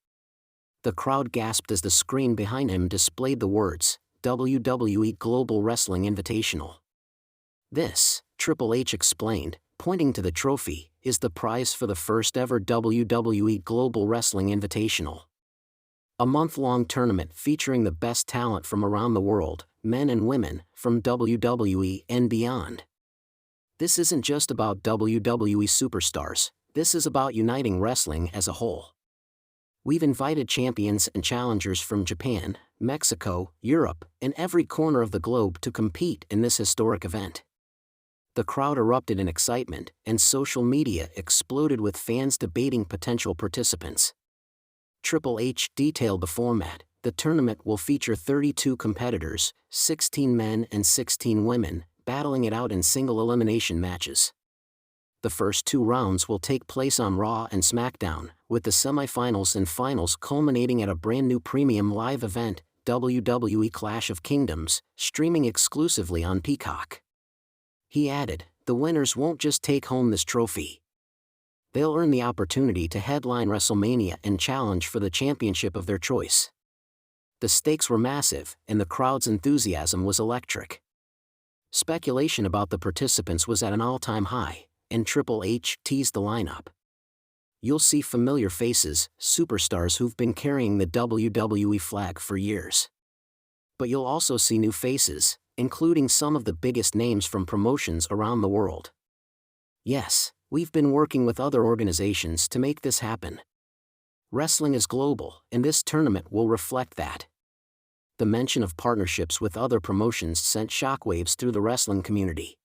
The crowd gasped as the screen behind him displayed the words, "WWE Global Wrestling Invitational." "This," Triple H explained, pointing to the trophy, "is the prize for the first ever WWE Global Wrestling Invitational. A month-long tournament featuring the best talent from around the world, men and women, from WWE and beyond. This isn't just about WWE superstars, this is about uniting wrestling as a whole. We've invited champions and challengers from Japan, Mexico, Europe, and every corner of the globe to compete in this historic event." The crowd erupted in excitement, and social media exploded with fans debating potential participants. Triple H detailed the format. The tournament will feature 32 competitors, 16 men and 16 women, battling it out in single elimination matches. The first 2 rounds will take place on Raw and SmackDown, with the semifinals and finals culminating at a brand new premium live event, WWE Clash of Kingdoms, streaming exclusively on Peacock. He added, "The winners won't just take home this trophy. They'll earn the opportunity to headline WrestleMania and challenge for the championship of their choice." The stakes were massive, and the crowd's enthusiasm was electric. Speculation about the participants was at an all-time high, and Triple H teased the lineup. "You'll see familiar faces, superstars who've been carrying the WWE flag for years. But you'll also see new faces, including some of the biggest names from promotions around the world. Yes, we've been working with other organizations to make this happen. Wrestling is global, and this tournament will reflect that." The mention of partnerships with other promotions sent shockwaves through the wrestling community.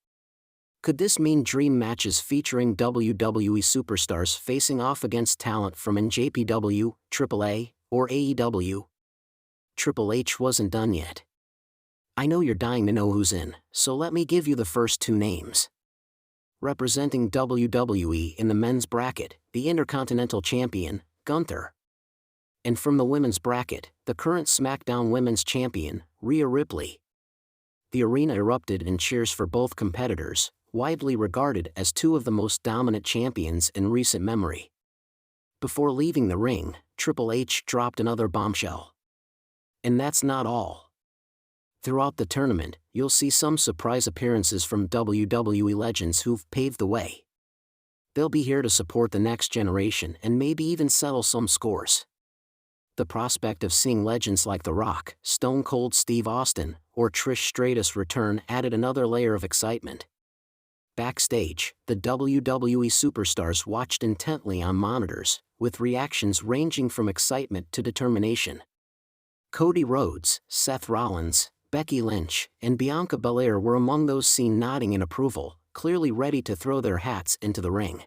Could this mean dream matches featuring WWE superstars facing off against talent from NJPW, AAA, or AEW? Triple H wasn't done yet. "I know you're dying to know who's in, so let me give you the first 2 names. Representing WWE in the men's bracket, the Intercontinental Champion, Gunther. And from the women's bracket, the current SmackDown Women's Champion, Rhea Ripley." The arena erupted in cheers for both competitors, widely regarded as 2 of the most dominant champions in recent memory. Before leaving the ring, Triple H dropped another bombshell. "And that's not all. Throughout the tournament, you'll see some surprise appearances from WWE legends who've paved the way. They'll be here to support the next generation and maybe even settle some scores." The prospect of seeing legends like The Rock, Stone Cold Steve Austin, or Trish Stratus return added another layer of excitement. Backstage, the WWE superstars watched intently on monitors, with reactions ranging from excitement to determination. Cody Rhodes, Seth Rollins, Becky Lynch, and Bianca Belair were among those seen nodding in approval, clearly ready to throw their hats into the ring.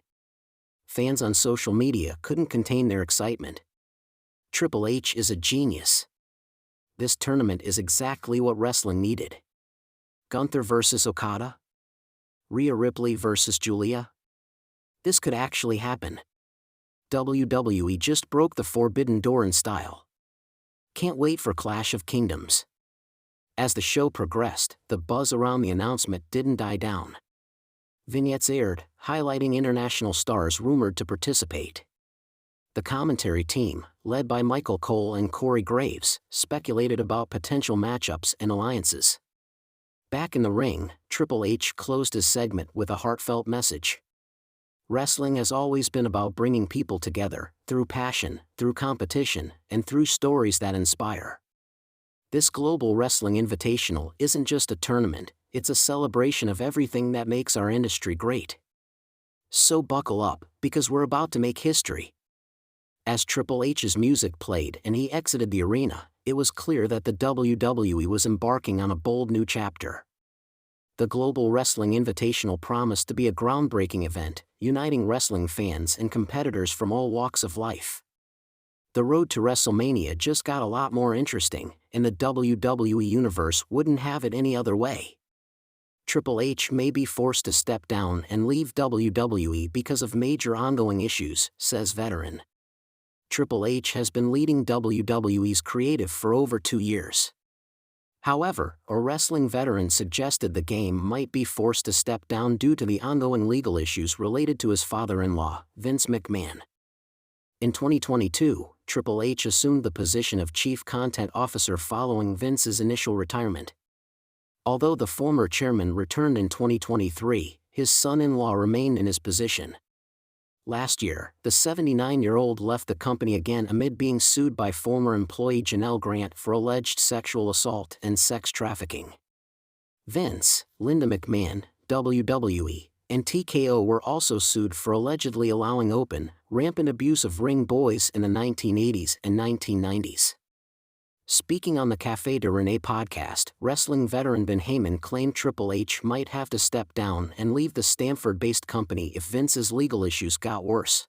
Fans on social media couldn't contain their excitement. Triple H is a genius. This tournament is exactly what wrestling needed. Gunther versus Okada? Rhea Ripley versus Julia? This could actually happen. WWE just broke the forbidden door in style. Can't wait for Clash of Kingdoms. As the show progressed, the buzz around the announcement didn't die down. Vignettes aired, highlighting international stars rumored to participate. The commentary team, led by Michael Cole and Corey Graves, speculated about potential matchups and alliances. Back in the ring, Triple H closed his segment with a heartfelt message. "Wrestling has always been about bringing people together, through passion, through competition, and through stories that inspire. This Global Wrestling Invitational isn't just a tournament, it's a celebration of everything that makes our industry great. So buckle up, because we're about to make history." As Triple H's music played and he exited the arena, it was clear that the WWE was embarking on a bold new chapter. The Global Wrestling Invitational promised to be a groundbreaking event, uniting wrestling fans and competitors from all walks of life. The road to WrestleMania just got a lot more interesting, and the WWE Universe wouldn't have it any other way. Triple H may be forced to step down and leave WWE because of major ongoing issues, says veteran. Triple H has been leading WWE's creative for over 2 years. However, a wrestling veteran suggested the game might be forced to step down due to the ongoing legal issues related to his father-in-law, Vince McMahon. In 2022, Triple H assumed the position of Chief Content Officer following Vince's initial retirement. Although the former chairman returned in 2023, his son-in-law remained in his position. Last year, the 79-year-old left the company again amid being sued by former employee Janelle Grant for alleged sexual assault and sex trafficking. Vince, Linda McMahon, WWE, and TKO were also sued for allegedly allowing open, rampant abuse of ring boys in the 1980s and 1990s. Speaking on the Café de Renee podcast, wrestling veteran Ben Heyman claimed Triple H might have to step down and leave the Stamford-based company if Vince's legal issues got worse.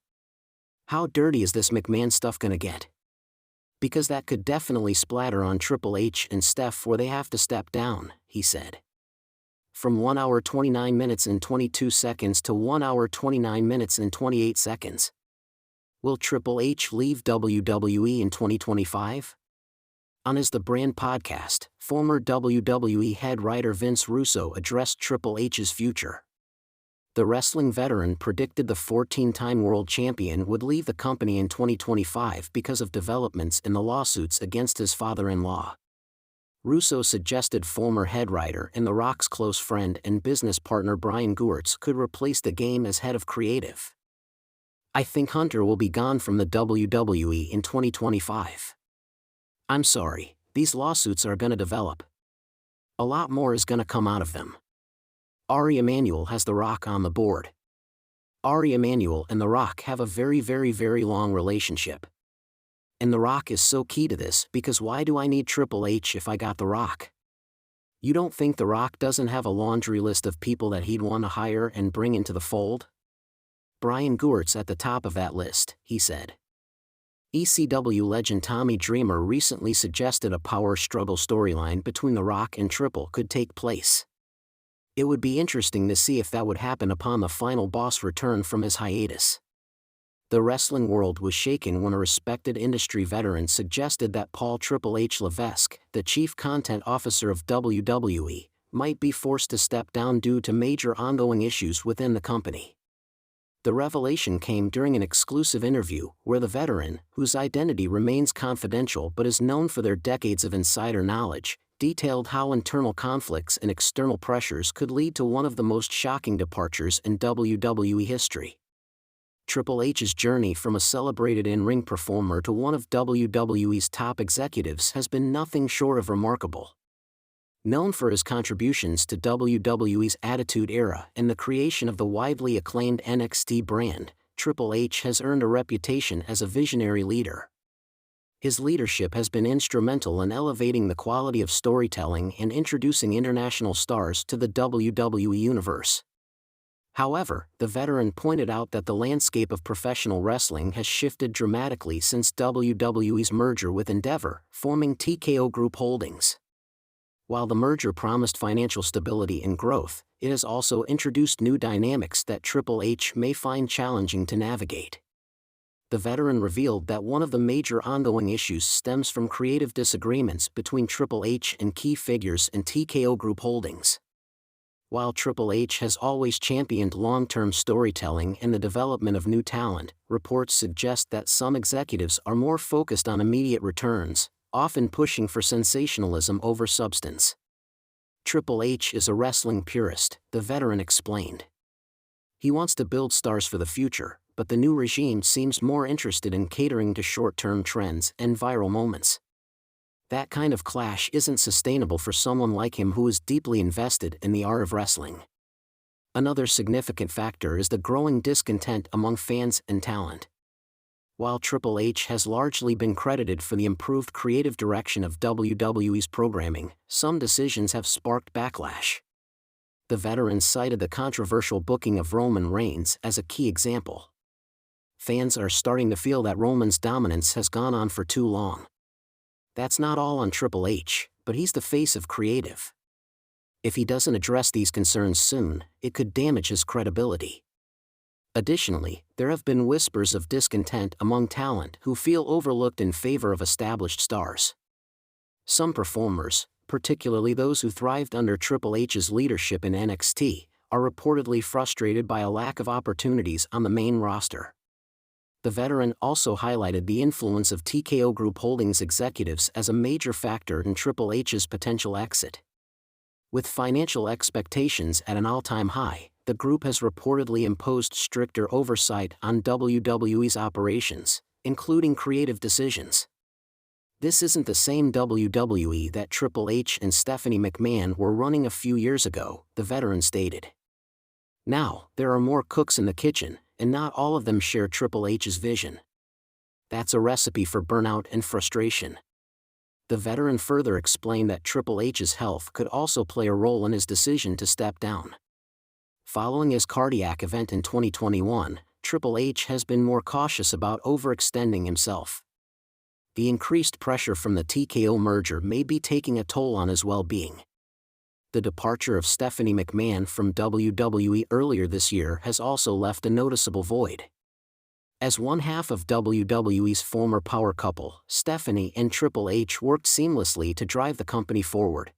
How dirty is this McMahon stuff gonna get? Because that could definitely splatter on Triple H and Steph where they have to step down, he said. From 1 hour 29 minutes and 22 seconds to 1 hour 29 minutes and 28 seconds. Will Triple H leave WWE in 2025? On his The Brand podcast, former WWE head writer Vince Russo addressed Triple H's future. The wrestling veteran predicted the 14-time world champion would leave the company in 2025 because of developments in the lawsuits against his father-in-law. Russo suggested former head writer and The Rock's close friend and business partner Brian Gewirtz could replace the game as head of creative. I think Hunter will be gone from the WWE in 2025. I'm sorry, these lawsuits are gonna develop. A lot more is gonna come out of them. Ari Emanuel has The Rock on the board. Ari Emanuel and The Rock have a very long relationship. And The Rock is so key to this because why do I need Triple H if I got The Rock? You don't think The Rock doesn't have a laundry list of people that he'd want to hire and bring into the fold? Brian Gewirtz at the top of that list, he said. ECW legend Tommy Dreamer recently suggested a power struggle storyline between The Rock and Triple could take place. It would be interesting to see if that would happen upon the final boss return from his hiatus. The wrestling world was shaken when a respected industry veteran suggested that Paul Triple H Levesque, the chief content officer of WWE, might be forced to step down due to major ongoing issues within the company. The revelation came during an exclusive interview where the veteran, whose identity remains confidential but is known for their decades of insider knowledge, detailed how internal conflicts and external pressures could lead to one of the most shocking departures in WWE history. Triple H's journey from a celebrated in-ring performer to one of WWE's top executives has been nothing short of remarkable. Known for his contributions to WWE's Attitude Era and the creation of the widely acclaimed NXT brand, Triple H has earned a reputation as a visionary leader. His leadership has been instrumental in elevating the quality of storytelling and introducing international stars to the WWE universe. However, the veteran pointed out that the landscape of professional wrestling has shifted dramatically since WWE's merger with Endeavor, forming TKO Group Holdings. While the merger promised financial stability and growth, it has also introduced new dynamics that Triple H may find challenging to navigate. The veteran revealed that one of the major ongoing issues stems from creative disagreements between Triple H and key figures in TKO Group Holdings. While Triple H has always championed long-term storytelling and the development of new talent, reports suggest that some executives are more focused on immediate returns, often pushing for sensationalism over substance. Triple H is a wrestling purist, the veteran explained. He wants to build stars for the future, but the new regime seems more interested in catering to short-term trends and viral moments. That kind of clash isn't sustainable for someone like him who is deeply invested in the art of wrestling. Another significant factor is the growing discontent among fans and talent. While Triple H has largely been credited for the improved creative direction of WWE's programming, some decisions have sparked backlash. The veteran cited the controversial booking of Roman Reigns as a key example. Fans are starting to feel that Roman's dominance has gone on for too long. That's not all on Triple H, but he's the face of creative. If he doesn't address these concerns soon, it could damage his credibility. Additionally, there have been whispers of discontent among talent who feel overlooked in favor of established stars. Some performers, particularly those who thrived under Triple H's leadership in NXT, are reportedly frustrated by a lack of opportunities on the main roster. The veteran also highlighted the influence of TKO Group Holdings executives as a major factor in Triple H's potential exit. With financial expectations at an all-time high, the group has reportedly imposed stricter oversight on WWE's operations, including creative decisions. This isn't the same WWE that Triple H and Stephanie McMahon were running a few years ago, the veteran stated. Now, there are more cooks in the kitchen, and not all of them share Triple H's vision. That's a recipe for burnout and frustration. The veteran further explained that Triple H's health could also play a role in his decision to step down. Following his cardiac event in 2021, Triple H has been more cautious about overextending himself. The increased pressure from the TKO merger may be taking a toll on his well-being. The departure of Stephanie McMahon from WWE earlier this year has also left a noticeable void. As one half of WWE's former power couple, Stephanie and Triple H worked seamlessly to drive the company forward.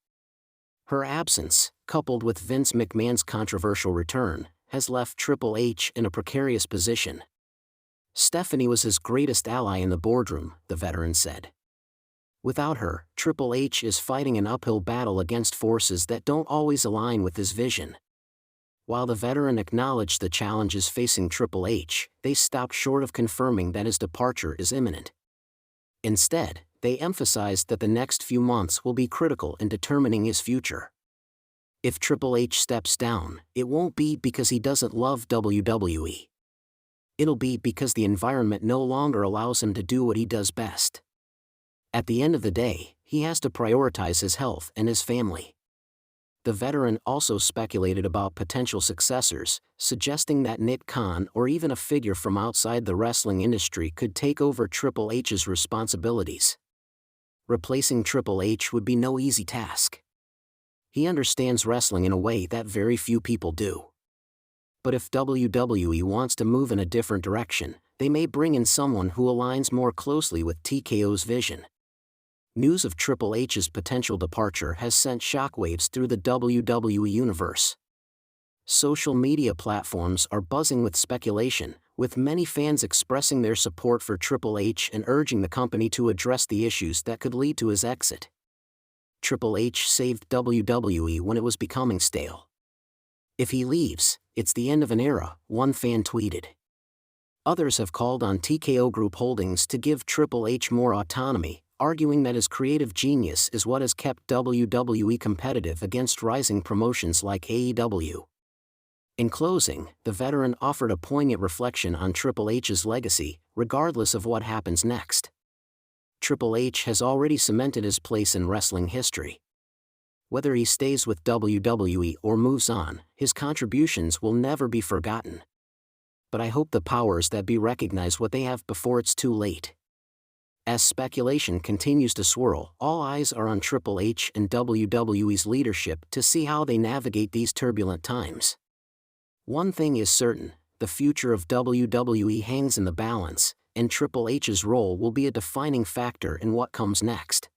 Her absence, coupled with Vince McMahon's controversial return, has left Triple H in a precarious position. Stephanie was his greatest ally in the boardroom, the veteran said. Without her, Triple H is fighting an uphill battle against forces that don't always align with his vision. While the veteran acknowledged the challenges facing Triple H, they stopped short of confirming that his departure is imminent. Instead, they emphasized that the next few months will be critical in determining his future. If Triple H steps down, it won't be because he doesn't love WWE. It'll be because the environment no longer allows him to do what he does best. At the end of the day, he has to prioritize his health and his family. The veteran also speculated about potential successors, suggesting that Nick Khan or even a figure from outside the wrestling industry could take over Triple H's responsibilities. Replacing Triple H would be no easy task. He understands wrestling in a way that very few people do. But if WWE wants to move in a different direction, they may bring in someone who aligns more closely with TKO's vision. News of Triple H's potential departure has sent shockwaves through the WWE universe. Social media platforms are buzzing with speculation, with many fans expressing their support for Triple H and urging the company to address the issues that could lead to his exit. Triple H saved WWE when it was becoming stale. If he leaves, it's the end of an era, one fan tweeted. Others have called on TKO Group Holdings to give Triple H more autonomy, arguing that his creative genius is what has kept WWE competitive against rising promotions like AEW. In closing, the veteran offered a poignant reflection on Triple H's legacy, regardless of what happens next. Triple H has already cemented his place in wrestling history. Whether he stays with WWE or moves on, his contributions will never be forgotten. But I hope the powers that be recognize what they have before it's too late. As speculation continues to swirl, all eyes are on Triple H and WWE's leadership to see how they navigate these turbulent times. One thing is certain, the future of WWE hangs in the balance, and Triple H's role will be a defining factor in what comes next.